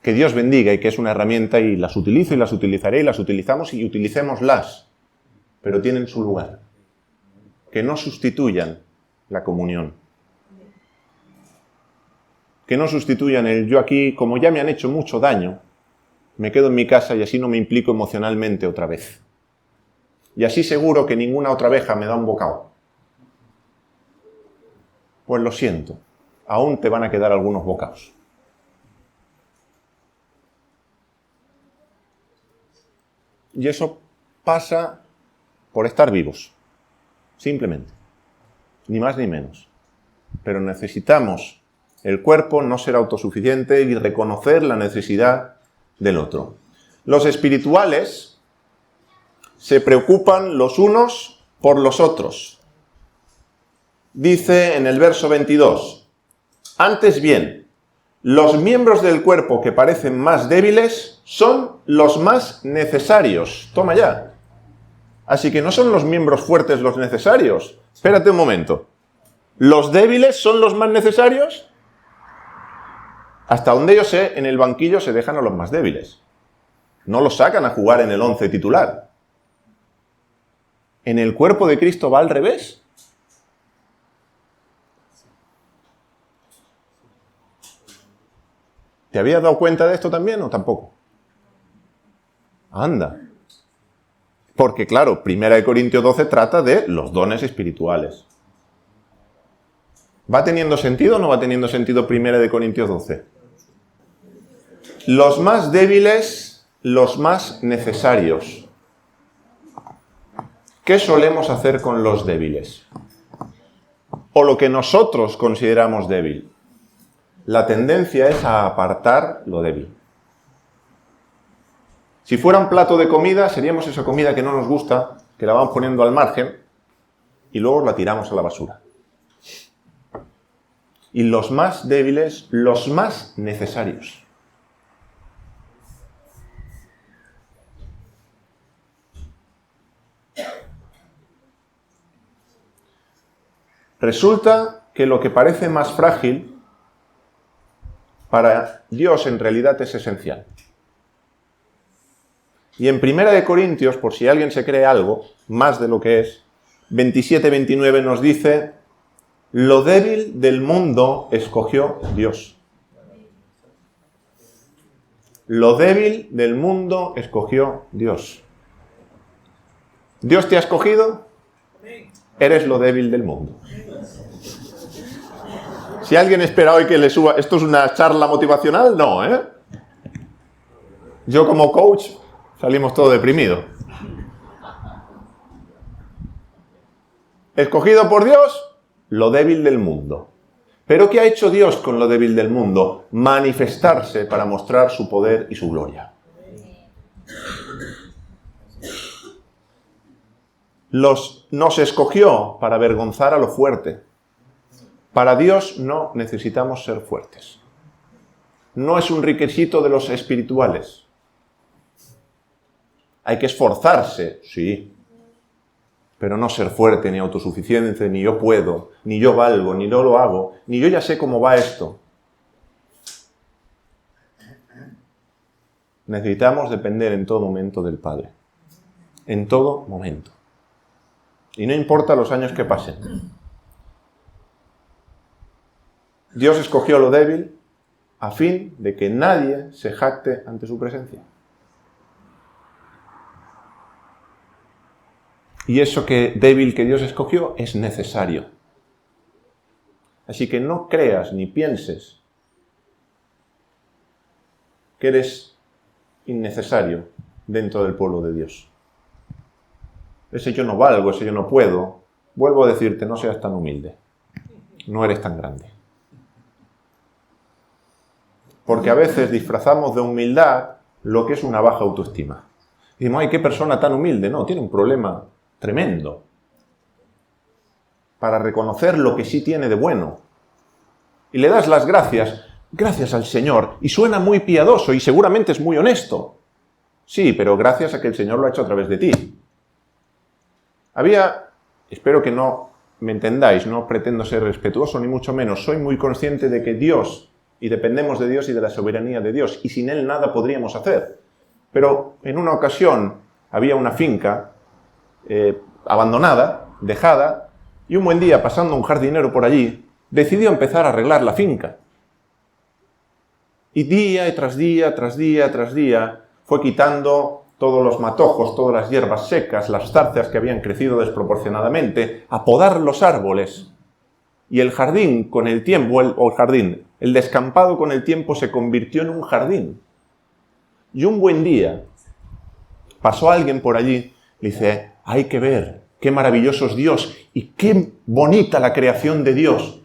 Que Dios bendiga y que es una herramienta y las utilizo y las utilizaré y las utilizamos y utilicémoslas. Pero tienen su lugar. Que no sustituyan la comunión. Que no sustituyan el yo aquí, como ya me han hecho mucho daño, me quedo en mi casa y así no me implico emocionalmente otra vez. Y así seguro que ninguna otra abeja me da un bocado. Pues lo siento, aún te van a quedar algunos bocados. Y eso pasa por estar vivos, simplemente, ni más ni menos. Pero necesitamos el cuerpo, no ser autosuficiente y reconocer la necesidad del otro. Los espirituales se preocupan los unos por los otros. Dice en el verso 22, antes bien, los miembros del cuerpo que parecen más débiles son los más necesarios. Toma ya. Así que no son los miembros fuertes los necesarios. Espérate un momento. ¿Los débiles son los más necesarios? Hasta donde yo sé, en el banquillo se dejan a los más débiles. No los sacan a jugar en el 11 titular. ¿En el cuerpo de Cristo va al revés? ¿Te habías dado cuenta de esto también o tampoco? Anda. Porque claro, 1 Corintios 12 trata de los dones espirituales. ¿Va teniendo sentido o no va teniendo sentido 1 Corintios 12? Los más débiles, los más necesarios. ¿Qué solemos hacer con los débiles? O lo que nosotros consideramos débil. La tendencia es a apartar lo débil. Si fuera un plato de comida, seríamos esa comida que no nos gusta, que la vamos poniendo al margen y luego la tiramos a la basura. Y los más débiles, los más necesarios. Resulta que lo que parece más frágil, para Dios en realidad es esencial. Y en 1 Corintios, por si alguien se cree algo, más de lo que es, 27-29 nos dice, lo débil del mundo escogió Dios. Lo débil del mundo escogió Dios. ¿Dios te ha escogido? Eres lo débil del mundo. Si alguien espera hoy que le suba... ¿Esto es una charla motivacional? No, ¿eh? Yo como coach salimos todos deprimidos. Escogido por Dios, lo débil del mundo. ¿Pero qué ha hecho Dios con lo débil del mundo? Manifestarse para mostrar su poder y su gloria. Nos escogió para avergonzar a lo fuerte. Para Dios no necesitamos ser fuertes. No es un requisito de los espirituales. Hay que esforzarse, sí. Pero no ser fuerte, ni autosuficiente, ni yo puedo, ni yo valgo, ni yo lo hago, ni yo ya sé cómo va esto. Necesitamos depender en todo momento del Padre. En todo momento. Y no importa los años que pasen. Dios escogió lo débil a fin de que nadie se jacte ante su presencia. Y eso débil que Dios escogió es necesario. Así que no creas ni pienses que eres innecesario dentro del pueblo de Dios. Ese yo no valgo, ese yo no puedo. Vuelvo a decirte, no seas tan humilde. No eres tan grande. Porque a veces disfrazamos de humildad lo que es una baja autoestima. Y decimos, ay, qué persona tan humilde. No, tiene un problema tremendo. Para reconocer lo que sí tiene de bueno. Y le das las gracias al Señor. Y suena muy piadoso y seguramente es muy honesto. Sí, pero gracias a que el Señor lo ha hecho a través de ti. Espero que no me entendáis, no pretendo ser respetuoso ni mucho menos. Soy muy consciente de que Dios, y dependemos de Dios y de la soberanía de Dios, y sin Él nada podríamos hacer. Pero en una ocasión había una finca abandonada, dejada, y un buen día, pasando un jardinero por allí, decidió empezar a arreglar la finca. Y día tras día, tras día, tras día, fue quitando todos los matojos, todas las hierbas secas, las zarzas que habían crecido desproporcionadamente, a podar los árboles. Y el jardín, con el tiempo, el descampado con el tiempo se convirtió en un jardín. Y un buen día pasó alguien por allí y dice, hay que ver qué maravilloso es Dios y qué bonita la creación de Dios.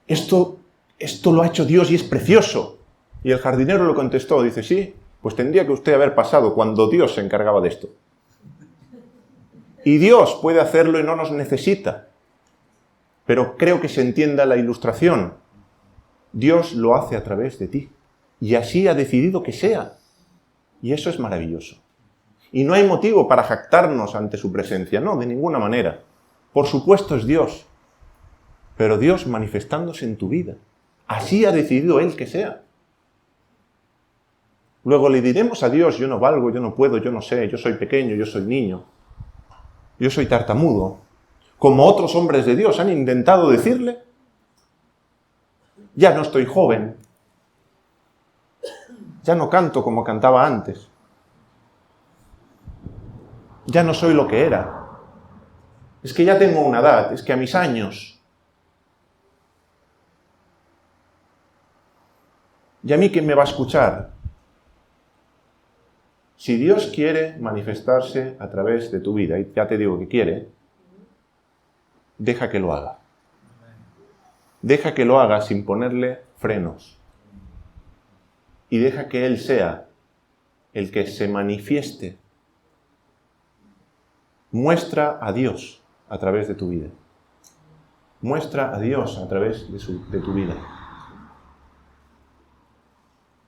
Esto lo ha hecho Dios y es precioso. Y el jardinero le contestó, dice, sí, pues tendría que usted haber pasado cuando Dios se encargaba de esto. Y Dios puede hacerlo y no nos necesita. Pero creo que se entienda la ilustración. Dios lo hace a través de ti. Y así ha decidido que sea. Y eso es maravilloso. Y no hay motivo para jactarnos ante su presencia. No, de ninguna manera. Por supuesto es Dios. Pero Dios manifestándose en tu vida. Así ha decidido Él que sea. Luego le diremos a Dios, yo no valgo, yo no puedo, yo no sé, yo soy pequeño, yo soy niño. Yo soy tartamudo. Como otros hombres de Dios han intentado decirle, ya no estoy joven, ya no canto como cantaba antes, ya no soy lo que era, es que ya tengo una edad, es que a mis años, ¿Y a mí quién me va a escuchar? Si Dios quiere manifestarse a través de tu vida, y ya te digo que quiere, deja que lo haga. Deja que lo haga sin ponerle frenos. Y deja que Él sea el que se manifieste. Muestra a Dios a través de tu vida. Muestra a Dios a través de tu vida.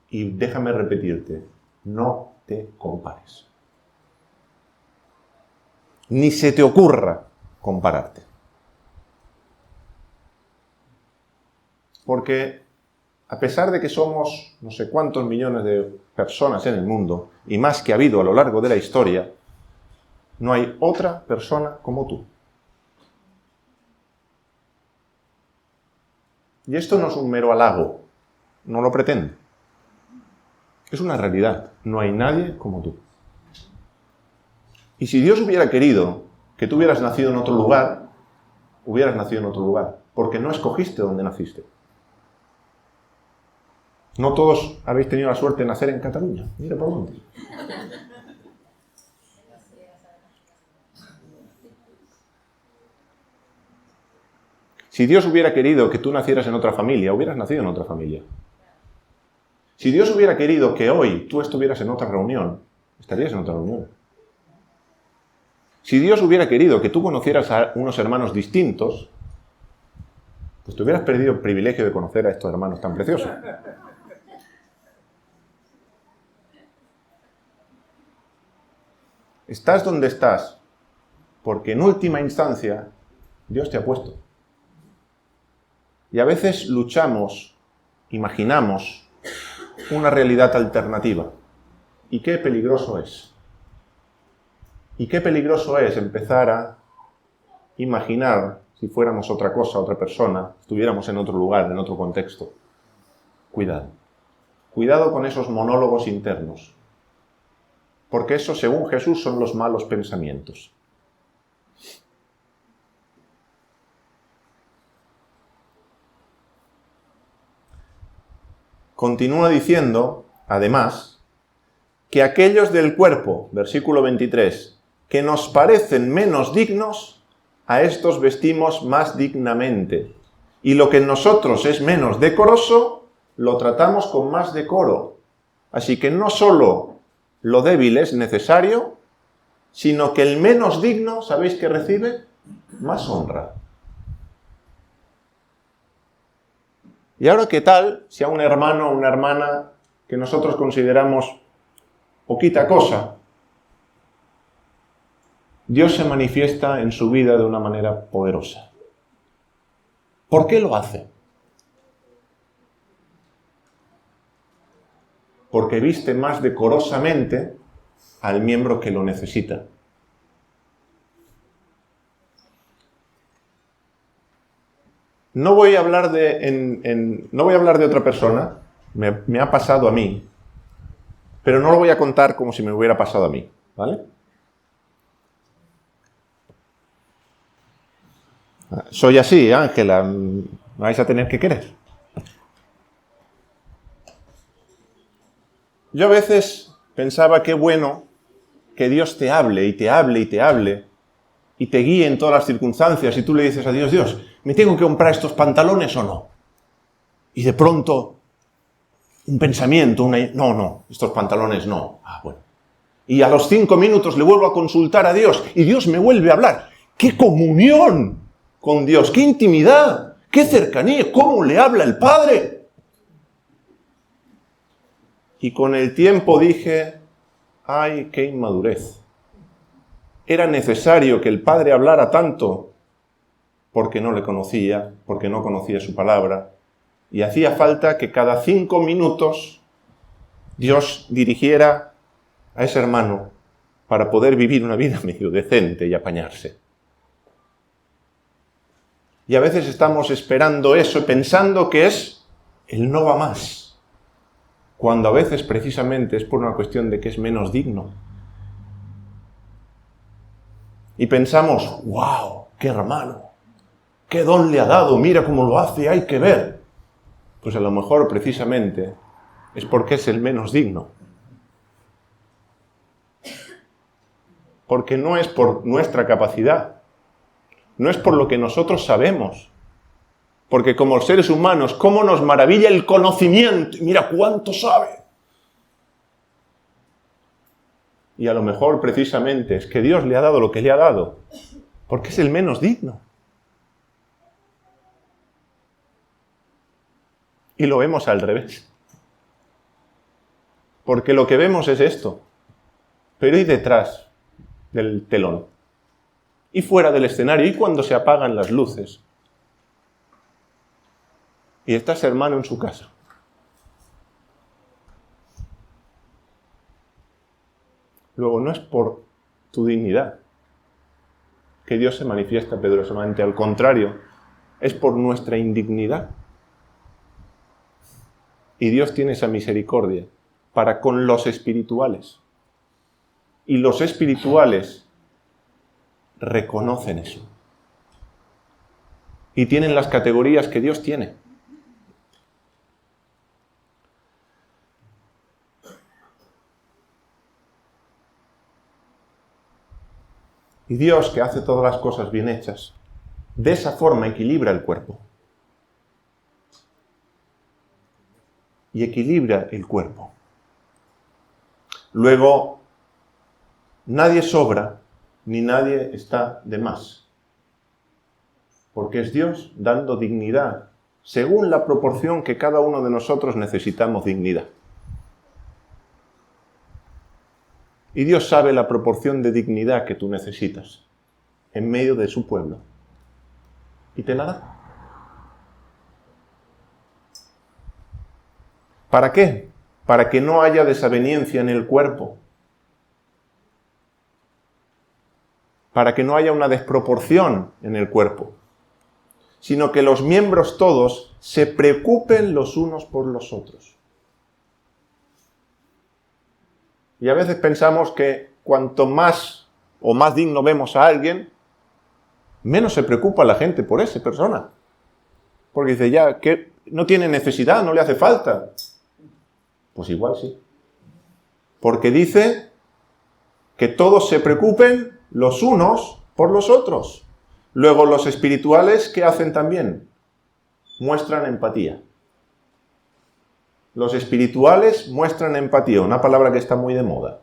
Y déjame repetirte, no te compares. Ni se te ocurra compararte. Porque a pesar de que somos no sé cuántos millones de personas en el mundo, y más que ha habido a lo largo de la historia, no hay otra persona como tú. Y esto no es un mero halago, no lo pretendo. Es una realidad, no hay nadie como tú. Y si Dios hubiera querido que tú hubieras nacido en otro lugar, hubieras nacido en otro lugar, porque no escogiste donde naciste. No todos habéis tenido la suerte de nacer en Cataluña. Mira por dónde. Si Dios hubiera querido que tú nacieras en otra familia, hubieras nacido en otra familia. Si Dios hubiera querido que hoy tú estuvieras en otra reunión, estarías en otra reunión. Si Dios hubiera querido que tú conocieras a unos hermanos distintos, pues te hubieras perdido el privilegio de conocer a estos hermanos tan preciosos. Estás donde estás, porque en última instancia Dios te ha puesto. Y a veces luchamos, imaginamos una realidad alternativa. ¿Y qué peligroso es? ¿Y qué peligroso es empezar a imaginar si fuéramos otra cosa, otra persona, estuviéramos en otro lugar, en otro contexto? Cuidado. Cuidado con esos monólogos internos. Porque eso, según Jesús, son los malos pensamientos. Continúa diciendo, además, que aquellos del cuerpo, versículo 23, que nos parecen menos dignos, a estos vestimos más dignamente. Y lo que en nosotros es menos decoroso, lo tratamos con más decoro. Así que no solo lo débil es necesario, sino que el menos digno, ¿sabéis qué recibe? Más honra. Y ahora, ¿qué tal si a un hermano o una hermana que nosotros consideramos poquita cosa, Dios se manifiesta en su vida de una manera poderosa? ¿Por qué lo hace? Porque viste más decorosamente al miembro que lo necesita. No voy a hablar de otra persona, me ha pasado a mí, pero no lo voy a contar como si me hubiera pasado a mí, ¿vale? Soy así, Ángela, me vais a tener que querer. Yo a veces pensaba qué bueno que Dios te hable y te hable y te hable y te guíe en todas las circunstancias y tú le dices a Dios, Dios, ¿me tengo que comprar estos pantalones o no? Y de pronto un pensamiento, no, estos pantalones no. Ah, bueno. Y a los 5 minutos le vuelvo a consultar a Dios y Dios me vuelve a hablar. ¡Qué comunión con Dios! ¡Qué intimidad! ¡Qué cercanía! ¿Cómo le habla el Padre? Y con el tiempo dije, ¡ay, qué inmadurez! Era necesario que el Padre hablara tanto porque no le conocía, porque no conocía su palabra, y hacía falta que cada 5 minutos Dios dirigiera a ese hermano para poder vivir una vida medio decente y apañarse. Y a veces estamos esperando eso, pensando que es el no va más, cuando a veces precisamente es por una cuestión de que es menos digno. Y pensamos, ¡wow! ¡Qué hermano! ¡Qué don le ha dado! ¡Mira cómo lo hace! ¡Hay que ver! Pues a lo mejor precisamente es porque es el menos digno. Porque no es por nuestra capacidad, no es por lo que nosotros sabemos. Porque como seres humanos, ¿cómo nos maravilla el conocimiento? Mira cuánto sabe. Y a lo mejor precisamente es que Dios le ha dado lo que le ha dado, porque es el menos digno. Y lo vemos al revés. Porque lo que vemos es esto. Pero ¿y detrás del telón? ¿Y fuera del escenario? ¿Y cuando se apagan las luces? Y estás hermano en su casa. Luego, no es por tu dignidad que Dios se manifiesta poderosamente. Al contrario, es por nuestra indignidad. Y Dios tiene esa misericordia para con los espirituales. Y los espirituales reconocen eso. Y tienen las categorías que Dios tiene. Y Dios, que hace todas las cosas bien hechas, de esa forma equilibra el cuerpo. Y equilibra el cuerpo. Luego, nadie sobra, ni nadie está de más. Porque es Dios dando dignidad, según la proporción que cada uno de nosotros necesitamos dignidad. Y Dios sabe la proporción de dignidad que tú necesitas en medio de su pueblo. Y te la da. ¿Para qué? Para que no haya desaveniencia en el cuerpo. Para que no haya una desproporción en el cuerpo. Sino que los miembros todos se preocupen los unos por los otros. Y a veces pensamos que cuanto más o más digno vemos a alguien, menos se preocupa la gente por esa persona. Porque dice, ya, que no tiene necesidad, no le hace falta. Pues igual sí. Porque dice que todos se preocupen los unos por los otros. Luego los espirituales, ¿qué hacen también? Muestran empatía. Los espirituales muestran empatía, una palabra que está muy de moda.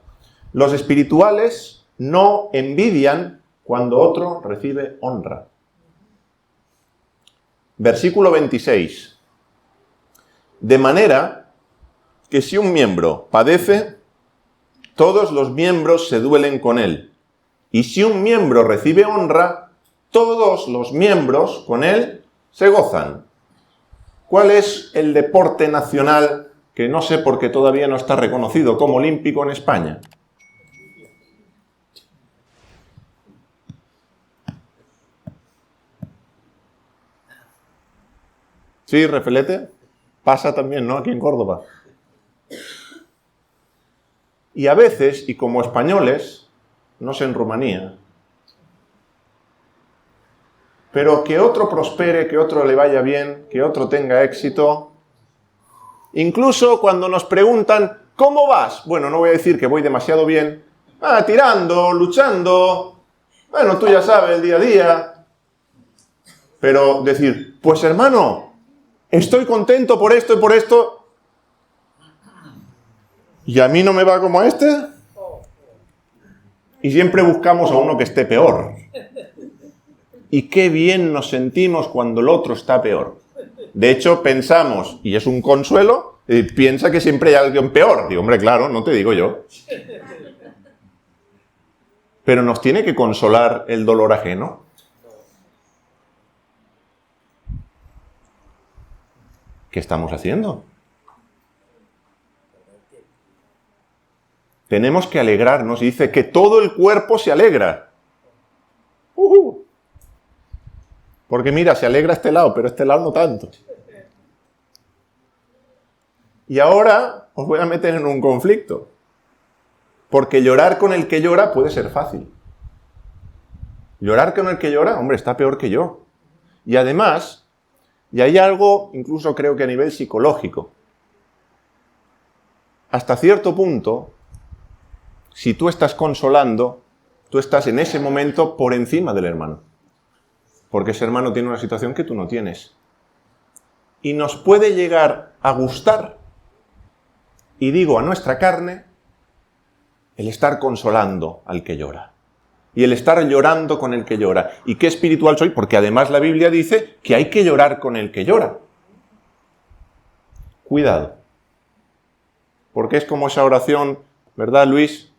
Los espirituales no envidian cuando otro recibe honra. Versículo 26. De manera que si un miembro padece, todos los miembros se duelen con él. Y si un miembro recibe honra, todos los miembros con él se gozan. ¿Cuál es el deporte nacional que no sé por qué todavía no está reconocido como olímpico en España? Sí, refelete. Pasa también, ¿no? Aquí en Córdoba. Y a veces, y como españoles, no sé en Rumanía, pero que otro prospere, que otro le vaya bien, que otro tenga éxito. Incluso cuando nos preguntan, ¿cómo vas? Bueno, no voy a decir que voy demasiado bien. Tirando, luchando. Bueno, tú ya sabes, el día a día. Pero decir, pues hermano, estoy contento por esto y por esto. ¿Y a mí no me va como a este? Y siempre buscamos a uno que esté peor. Y qué bien nos sentimos cuando el otro está peor. De hecho, pensamos, y es un consuelo, piensa que siempre hay alguien peor. Digo, hombre, claro, no te digo yo. Pero nos tiene que consolar el dolor ajeno. ¿Qué estamos haciendo? Tenemos que alegrarnos. Y dice que todo el cuerpo se alegra. Porque mira, se alegra este lado, pero este lado no tanto. Y ahora os voy a meter en un conflicto. Porque llorar con el que llora puede ser fácil. Llorar con el que llora, hombre, está peor que yo. Y además, y hay algo, incluso creo que a nivel psicológico. hasta cierto punto, si tú estás consolando, tú estás en ese momento por encima del hermano. Porque ese hermano tiene una situación que tú no tienes. Y nos puede llegar a gustar, y digo a nuestra carne, el estar consolando al que llora. Y el estar llorando con el que llora. ¿Y qué espiritual soy? Porque además la Biblia dice que hay que llorar con el que llora. Cuidado. Porque es como esa oración, ¿verdad, Luis?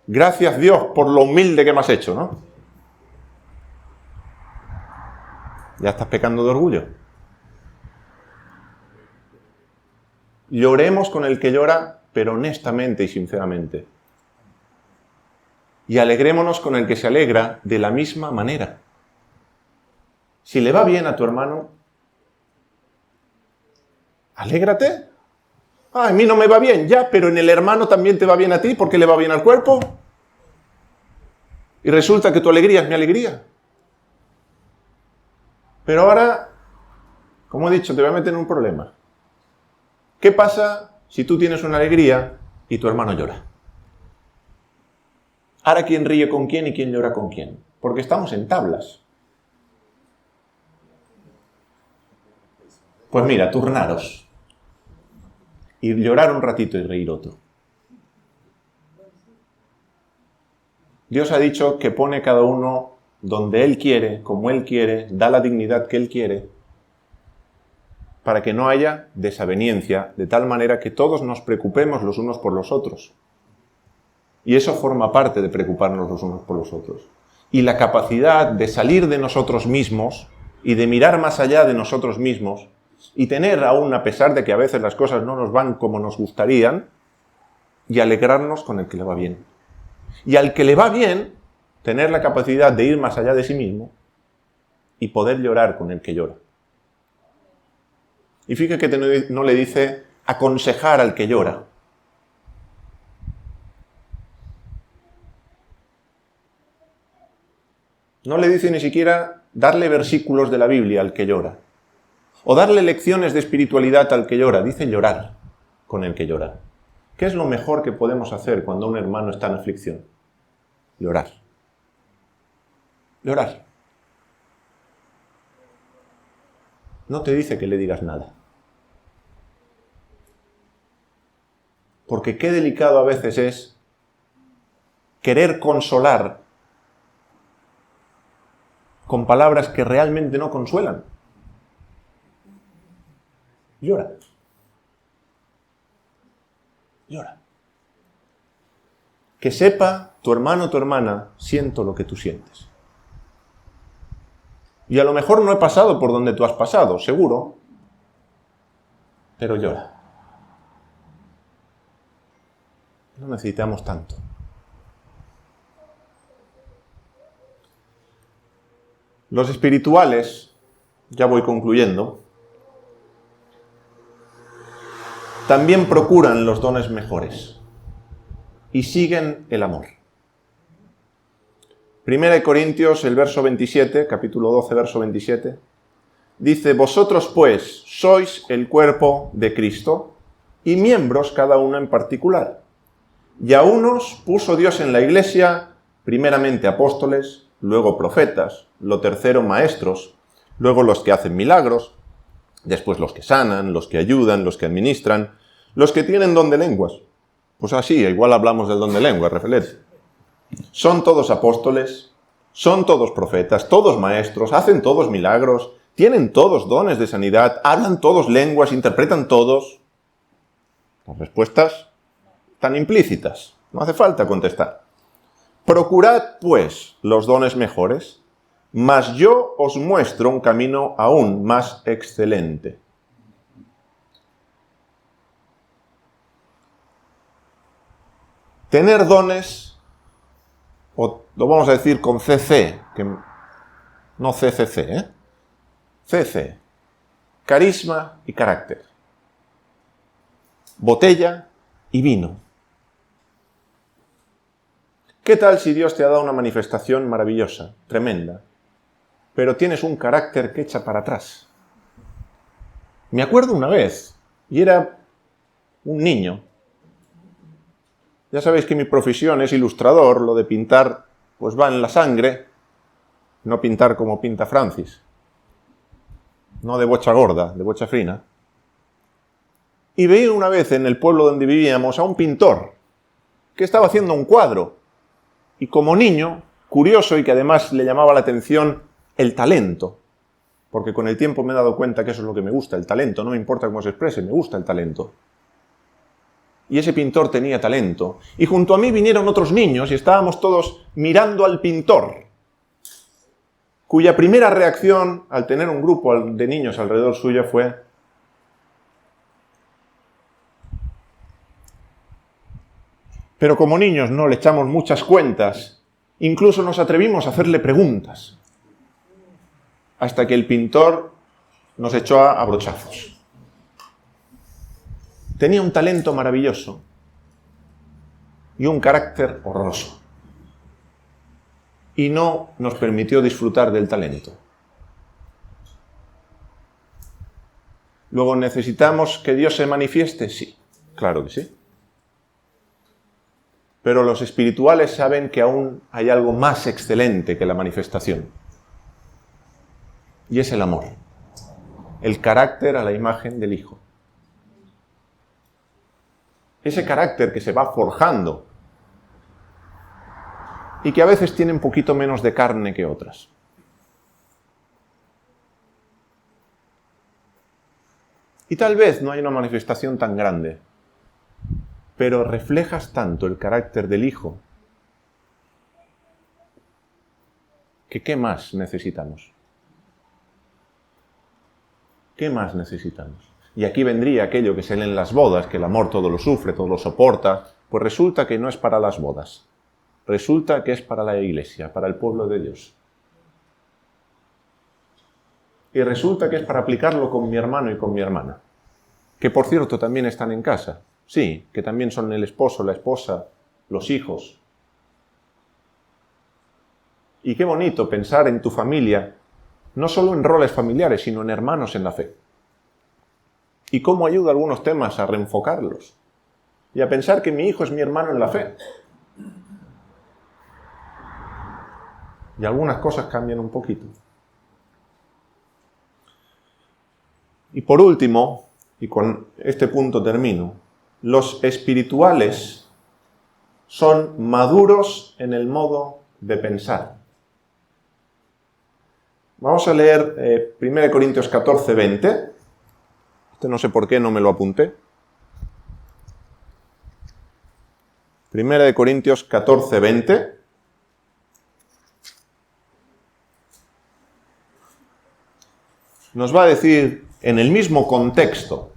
Gracias, Dios, por lo humilde que me has hecho, ¿no? Ya estás pecando de orgullo. Lloremos con el que llora, pero honestamente y sinceramente. Y alegrémonos con el que se alegra de la misma manera. Si le va bien a tu hermano, alégrate. Ah, a mí no me va bien, ya, pero en el hermano también te va bien a ti porque le va bien al cuerpo. Y resulta que tu alegría es mi alegría. Pero ahora, como he dicho, te voy a meter en un problema. ¿Qué pasa si tú tienes una alegría y tu hermano llora? Ahora, ¿quién ríe con quién y quién llora con quién? Porque estamos en tablas. Pues mira, turnaros. Y llorar un ratito y reír otro. Dios ha dicho que pone cada uno donde Él quiere, como Él quiere, da la dignidad que Él quiere, para que no haya desaveniencia, de tal manera que todos nos preocupemos los unos por los otros. Y eso forma parte de preocuparnos los unos por los otros. Y la capacidad de salir de nosotros mismos y de mirar más allá de nosotros mismos y tener aún, a pesar de que a veces las cosas no nos van como nos gustarían, y alegrarnos con el que le va bien. Y al que le va bien, tener la capacidad de ir más allá de sí mismo y poder llorar con el que llora. Y fíjate que no le dice aconsejar al que llora. No le dice ni siquiera darle versículos de la Biblia al que llora. O darle lecciones de espiritualidad al que llora. Dice llorar con el que llora. ¿Qué es lo mejor que podemos hacer cuando un hermano está en aflicción? Llorar. Llorar. No te dice que le digas nada. Porque qué delicado a veces es querer consolar con palabras que realmente no consuelan. Llora. Llora. Que sepa tu hermano o tu hermana, siento lo que tú sientes. Y a lo mejor no he pasado por donde tú has pasado, seguro, pero llora. No necesitamos tanto. Los espirituales, ya voy concluyendo, también procuran los dones mejores y siguen el amor. 1 Corintios, el verso 27, capítulo 12, verso 27, dice: vosotros pues sois el cuerpo de Cristo y miembros cada uno en particular. Y a unos puso Dios en la iglesia, primeramente apóstoles, luego profetas, lo tercero maestros, luego los que hacen milagros, después los que sanan, los que ayudan, los que administran, los que tienen don de lenguas. Pues así, igual hablamos del don de lenguas, Refelet. Son todos apóstoles, son todos profetas, todos maestros, hacen todos milagros, tienen todos dones de sanidad, hablan todos lenguas, interpretan todos. Las respuestas tan implícitas, no hace falta contestar. Procurad, pues, los dones mejores, mas yo os muestro un camino aún más excelente. Tener dones, o lo vamos a decir con CC, que no CCC, CC, carisma y carácter. Botella y vino. ¿Qué tal si Dios te ha dado una manifestación maravillosa, tremenda, pero tienes un carácter que echa para atrás? Me acuerdo una vez, y era un niño, Ya sabéis que mi profesión es ilustrador, lo de pintar pues va en la sangre, no pintar como pinta Francis, no de bocha gorda, de bocha fina. Y veía una vez en el pueblo donde vivíamos a un pintor que estaba haciendo un cuadro y como niño, curioso y que además le llamaba la atención el talento, porque con el tiempo me he dado cuenta que eso es lo que me gusta, el talento, no me importa cómo se exprese, me gusta el talento. Y ese pintor tenía talento. Y junto a mí vinieron otros niños y estábamos todos mirando al pintor, cuya primera reacción al tener un grupo de niños alrededor suyo fue: pero como niños no le echamos muchas cuentas, incluso nos atrevimos a hacerle preguntas, hasta que el pintor nos echó a brochazos. Tenía un talento maravilloso y un carácter horroroso. Y no nos permitió disfrutar del talento. Luego, ¿necesitamos que Dios se manifieste? Sí, claro que sí. Pero los espirituales saben que aún hay algo más excelente que la manifestación. Y es el amor. El carácter a la imagen del Hijo. Ese carácter que se va forjando y que a veces tiene un poquito menos de carne que otras. Y tal vez no hay una manifestación tan grande, pero reflejas tanto el carácter del Hijo que ¿qué más necesitamos? ¿Qué más necesitamos? Y aquí vendría aquello que se lee en las bodas, que el amor todo lo sufre, todo lo soporta. Pues resulta que no es para las bodas. Resulta que es para la iglesia, para el pueblo de Dios. Y resulta que es para aplicarlo con mi hermano y con mi hermana. Que por cierto también están en casa. Sí, que también son el esposo, la esposa, los hijos. Y qué bonito pensar en tu familia, no solo en roles familiares, sino en hermanos en la fe. Y cómo ayuda algunos temas a reenfocarlos. Y a pensar que mi hijo es mi hermano en la fe. Y algunas cosas cambian un poquito. Y por último, y con este punto termino, los espirituales son maduros en el modo de pensar. Vamos a leer 1 Corintios 14, 20. No sé por qué no me lo apunté. 1 Corintios 14, 20. Nos va a decir en el mismo contexto,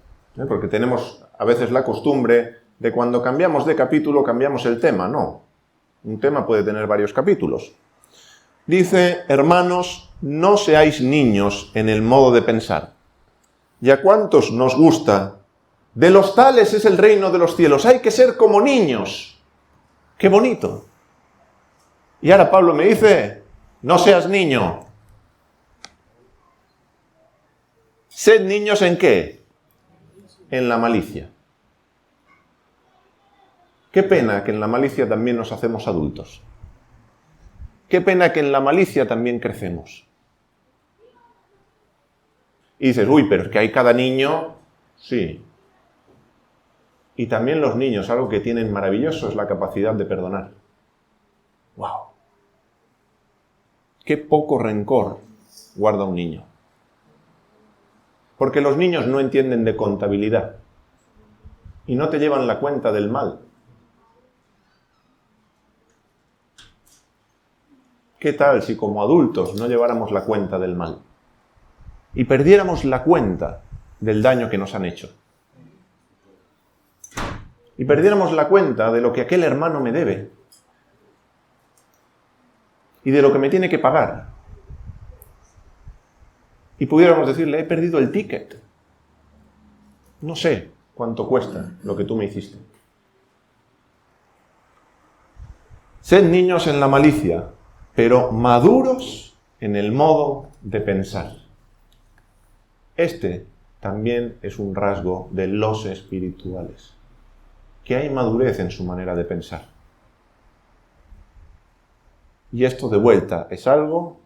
porque tenemos a veces la costumbre de cuando cambiamos de capítulo cambiamos el tema. No, un tema puede tener varios capítulos. Dice: hermanos, no seáis niños en el modo de pensar. ¿Y a cuántos nos gusta? De los tales es el reino de los cielos. Hay que ser como niños. ¡Qué bonito! Y ahora Pablo me dice: no seas niño. ¿Sed niños en qué? En la malicia. Qué pena que en la malicia también nos hacemos adultos. Qué pena que en la malicia también crecemos. Y dices: uy, pero es que hay cada niño. Sí. Y también los niños, algo que tienen maravilloso es la capacidad de perdonar. ¡Wow! Qué poco rencor guarda un niño. Porque los niños no entienden de contabilidad y no te llevan la cuenta del mal. ¿Qué tal si como adultos no lleváramos la cuenta del mal? Y perdiéramos la cuenta del daño que nos han hecho. Y perdiéramos la cuenta de lo que aquel hermano me debe. Y de lo que me tiene que pagar. Y pudiéramos decirle: he perdido el ticket. No sé cuánto cuesta lo que tú me hiciste. Sed niños en la malicia, pero maduros en el modo de pensar. Este también es un rasgo de los espirituales. que hay madurez en su manera de pensar. Y esto de vuelta es algo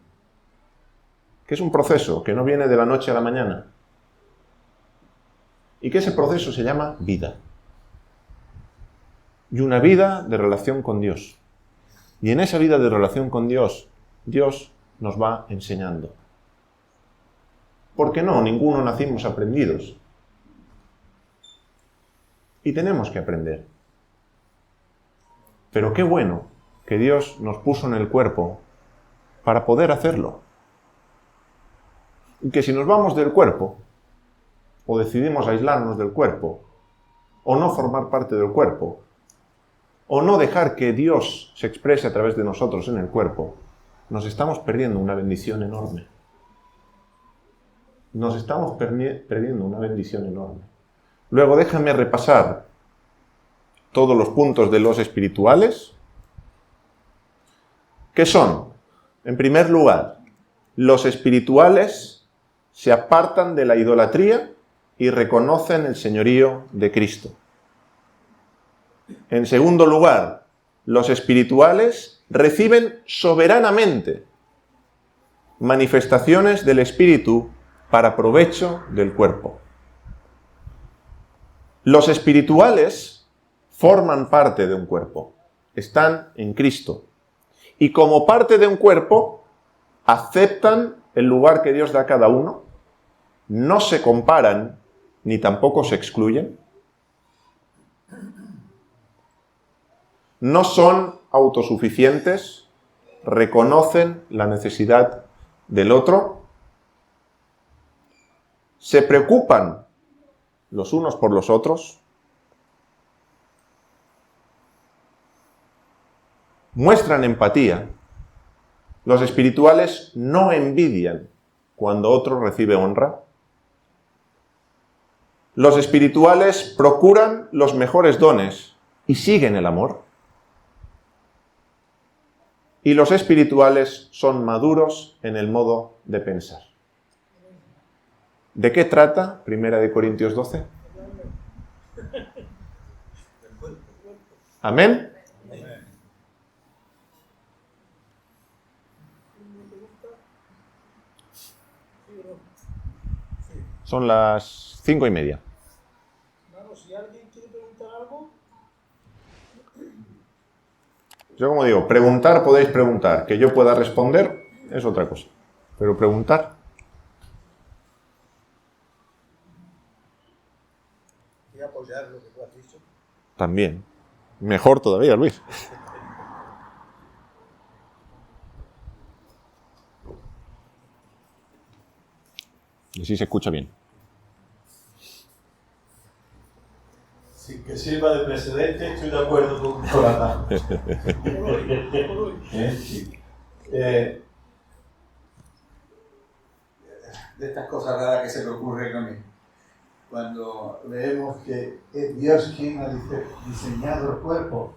que es un proceso que no viene de la noche a la mañana. Y que ese proceso se llama vida. Y una vida de relación con Dios. Y en esa vida de relación con Dios, Dios nos va enseñando. Porque no, ninguno nacimos aprendidos. Y tenemos que aprender. Pero qué bueno que Dios nos puso en el cuerpo para poder hacerlo. Y que si nos vamos del cuerpo, o decidimos aislarnos del cuerpo, o no formar parte del cuerpo, o no dejar que Dios se exprese a través de nosotros en el cuerpo, nos estamos perdiendo una bendición enorme. Nos estamos perdiendo una bendición enorme. Luego déjame repasar todos los puntos de los espirituales. ¿Qué son? En primer lugar, los espirituales se apartan de la idolatría y reconocen el señorío de Cristo. En segundo lugar, los espirituales reciben soberanamente manifestaciones del Espíritu para provecho del cuerpo. Los espirituales forman parte de un cuerpo, están en Cristo. Y como parte de un cuerpo, aceptan el lugar que Dios da a cada uno, no se comparan ni tampoco se excluyen, no son autosuficientes, reconocen la necesidad del otro, se preocupan los unos por los otros, muestran empatía. Los espirituales no envidian cuando otro recibe honra. Los espirituales procuran los mejores dones y siguen el amor. Y los espirituales son maduros en el modo de pensar. ¿De qué trata 1 Corintios 12? ¿Amén? Son las 5:30. Vamos, si alguien quiere preguntar algo. Yo como digo, preguntar podéis preguntar. Que yo pueda responder es otra cosa. Pero preguntar. Y apoyar lo que tú has dicho. También. Mejor todavía, Luis. Y así se escucha bien. Sin que sirva de precedente, estoy de acuerdo con la mano. Sí. De estas cosas raras que se me ocurren a mí. Cuando leemos que es Dios quien ha diseñado el cuerpo,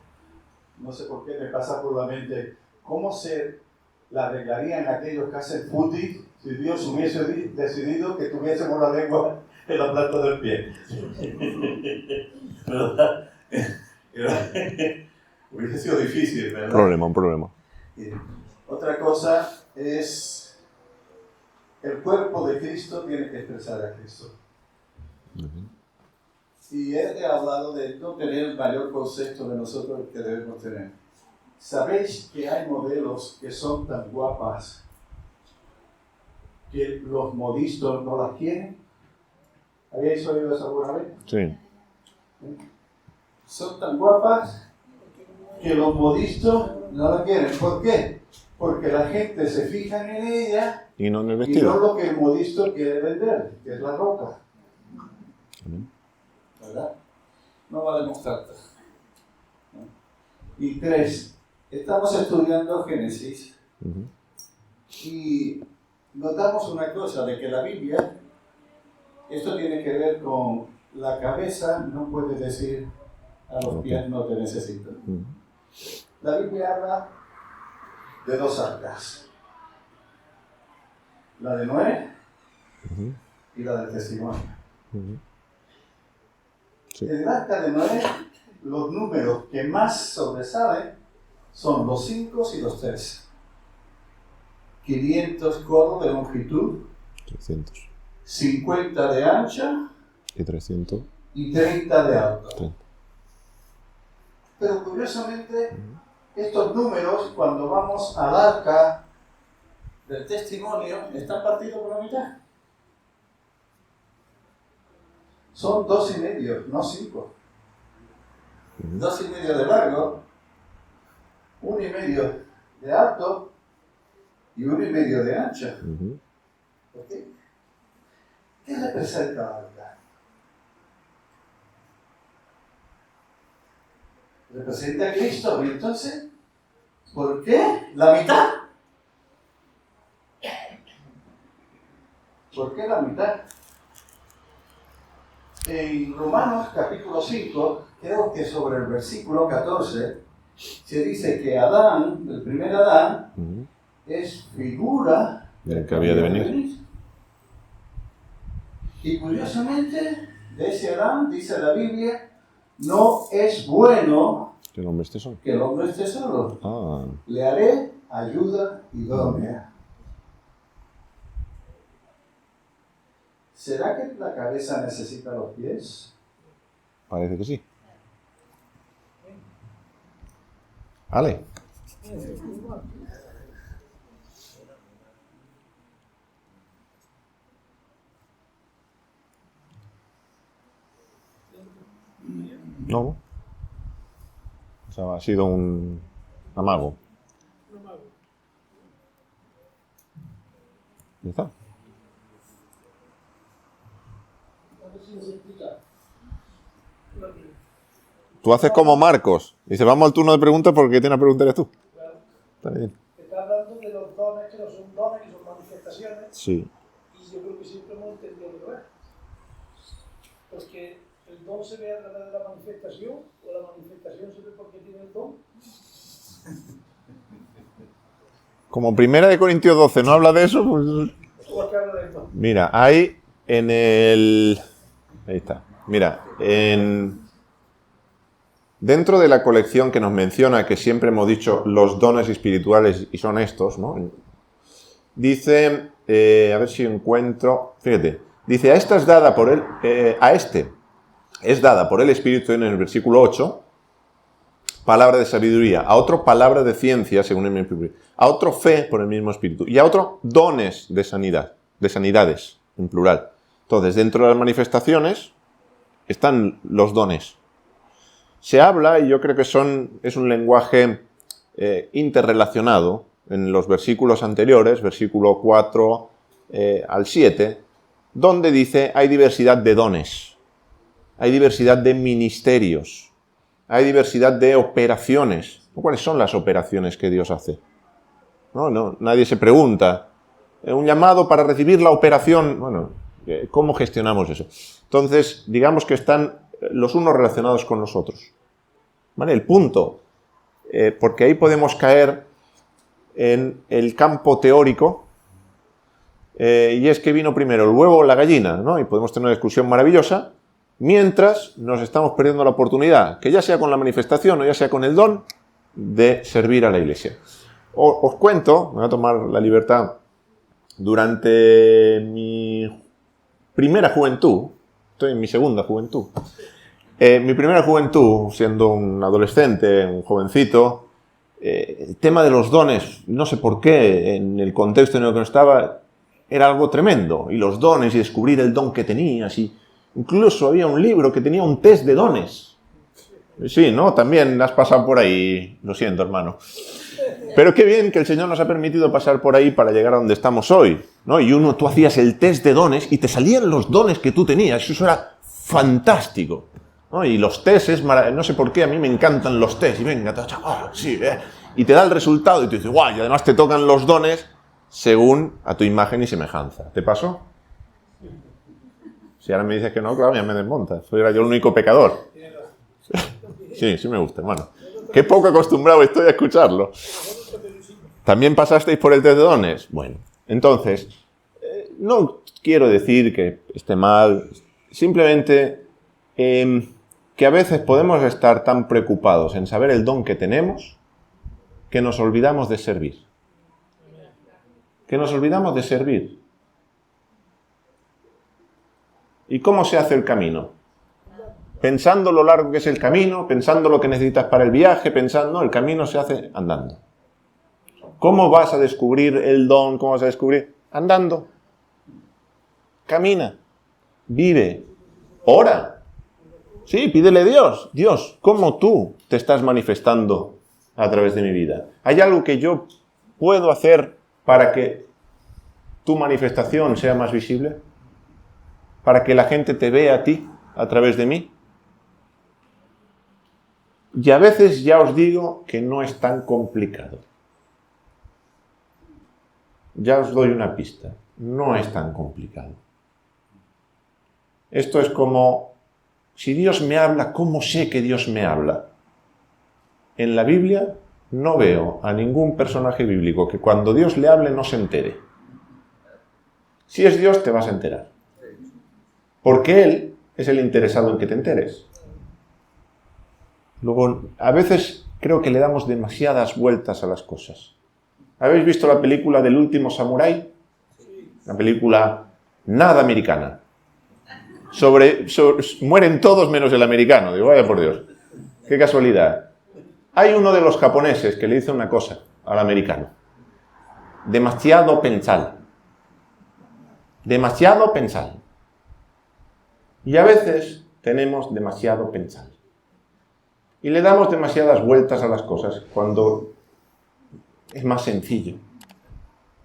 no sé por qué me pasa por la mente, ¿cómo se la arreglarían aquellos que hacen footing si Dios hubiese decidido que tuviésemos la lengua en la planta del pie? ¿Verdad? Hubiese sido difícil, ¿verdad? Un problema. Otra cosa es el cuerpo de Cristo tiene que expresar a Cristo. Y él ha hablado de no tener el mayor concepto de nosotros que debemos tener. ¿Sabéis que hay modelos que son tan guapas que los modistos no las quieren? ¿Habéis oído eso alguna vez? Sí. Son tan guapas que los modistos no las quieren. ¿Por qué? Porque la gente se fija en ella Y no en el y no vestido. lo que el modisto quiere vender, que es la ropa. ¿Verdad? No valemos tanto. Y 3, estamos estudiando Génesis y notamos una cosa, de que la Biblia, esto tiene que ver con la cabeza, no puede decir a los pies no te necesito. La Biblia habla de 2 arcas, la de Noé y la del testimonio. Sí. El arca de Noé los números que más sobresalen son los 5 y los 3. 500 codos de longitud, 300. 50 de ancha Y 300. y 30 de alto. 30. Pero curiosamente, estos números, cuando vamos al arca del testimonio, están partidos por la mitad. Son 2,5, no 5. 2,5 de largo, 1,5 de alto y 1,5 de ancho. ¿Por qué? ¿Qué representa la arca? Representa a Cristo. Y entonces, ¿por qué la mitad? ¿Por qué la mitad? En Romanos capítulo 5, creo que sobre el versículo 14, se dice que Adán, el primer Adán, es figura del que había de venir. Y curiosamente, de ese Adán, dice la Biblia, no es bueno Que el hombre esté solo. que el hombre esté solo. Ah, Le haré ayuda idónea. ¿Será que la cabeza necesita los pies? parece que sí. Ale. No. O sea, ha sido un amago. ¿Ya está? Tú haces como Marcos. Dice, vamos al turno de preguntas porque tiene una pregunta eres tú. Está bien. Está hablando de los dones que no son dones, que son manifestaciones. Sí. Y yo creo que siempre hemos entendido que no es. Porque el don se ve a través de la manifestación, o la manifestación se ve porque tiene el don. Como 1 Corintios 12 no habla de eso, pues... ¿O es que habla del don? Mira, hay en el... Ahí está. Mira, dentro de la colección que nos menciona, que siempre hemos dicho los dones espirituales y son estos, ¿no? Dice, a ver si encuentro... Fíjate, dice, a esta es dada por él, a este es dada por el Espíritu en el versículo 8, palabra de sabiduría, a otro palabra de ciencia, según el mismo Espíritu, a otro fe por el mismo Espíritu, y a otro dones de sanidad, de sanidades, en plural. Entonces, dentro de las manifestaciones están los dones. Se habla, y yo creo que es un lenguaje interrelacionado, en los versículos anteriores, versículo 4 al 7, donde dice, hay diversidad de dones, hay diversidad de ministerios, hay diversidad de operaciones. ¿Cuáles son las operaciones que Dios hace? No, nadie se pregunta. Un llamado para recibir la operación. Bueno, ¿cómo gestionamos eso? Entonces, digamos que están los unos relacionados con los otros. ¿Vale? El punto, porque ahí podemos caer en el campo teórico, y es que vino primero el huevo o la gallina, ¿no? Y podemos tener una discusión maravillosa, mientras nos estamos perdiendo la oportunidad, que ya sea con la manifestación o ya sea con el don, de servir a la Iglesia. Os cuento, me voy a tomar la libertad, durante mi primera juventud, estoy en mi segunda juventud, mi primera juventud, siendo un adolescente, un jovencito, el tema de los dones, no sé por qué, en el contexto en el que estaba, era algo tremendo. Y los dones, y descubrir el don que tenías, y incluso había un libro que tenía un test de dones. Sí, ¿no? También has pasado por ahí, lo siento, hermano. Pero qué bien que el Señor nos ha permitido pasar por ahí para llegar a donde estamos hoy, ¿no? Y tú hacías el test de dones y te salían los dones que tú tenías. Eso era fantástico, ¿no? Y los tests, no sé por qué, a mí me encantan los tests. Y venga, sí, y te da el resultado y te dices, guau, y además te tocan los dones según a tu imagen y semejanza. ¿Te pasó? Si ahora me dices que no, claro, ya me desmontas. Soy yo el único pecador. Sí me gusta, hermano. Qué poco acostumbrado estoy a escucharlo. ¿También pasasteis por el test de dones? Bueno, entonces, no quiero decir que esté mal, simplemente que a veces podemos estar tan preocupados en saber el don que tenemos que nos olvidamos de servir. Que nos olvidamos de servir. ¿Y cómo se hace el camino? Pensando lo largo que es el camino, pensando lo que necesitas para el viaje, pensando, el camino se hace andando. ¿Cómo vas a descubrir el don? ¿Cómo vas a descubrir? Andando. Camina. Vive. Ora. Sí, pídele a Dios. Dios, ¿cómo tú te estás manifestando a través de mi vida? ¿Hay algo que yo puedo hacer para que tu manifestación sea más visible? ¿Para que la gente te vea a ti a través de mí? Y a veces ya os digo que no es tan complicado. Ya os doy una pista. No es tan complicado. Esto es como, si Dios me habla, ¿cómo sé que Dios me habla? En la Biblia no veo a ningún personaje bíblico que cuando Dios le hable no se entere. Si es Dios, te vas a enterar. Porque Él es el interesado en que te enteres. Luego, a veces creo que le damos demasiadas vueltas a las cosas. ¿Habéis visto la película del último samurái? Una película nada americana. Mueren todos menos el americano. Digo, vaya por Dios. Qué casualidad. Hay uno de los japoneses que le dice una cosa al americano. Demasiado pensar. Demasiado pensar. Y a veces tenemos demasiado pensar. Y le damos demasiadas vueltas a las cosas cuando es más sencillo.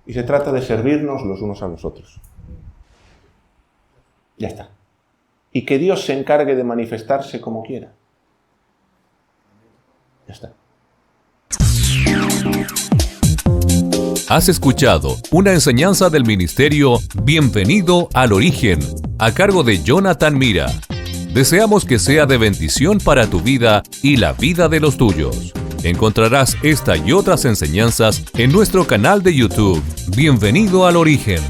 Y se trata de servirnos los unos a los otros. Ya está. Y que Dios se encargue de manifestarse como quiera. Ya está. Has escuchado una enseñanza del ministerio Bienvenido al Origen, a cargo de Jonathan Mira. Deseamos que sea de bendición para tu vida y la vida de los tuyos. Encontrarás esta y otras enseñanzas en nuestro canal de YouTube, Bienvenido al Origen.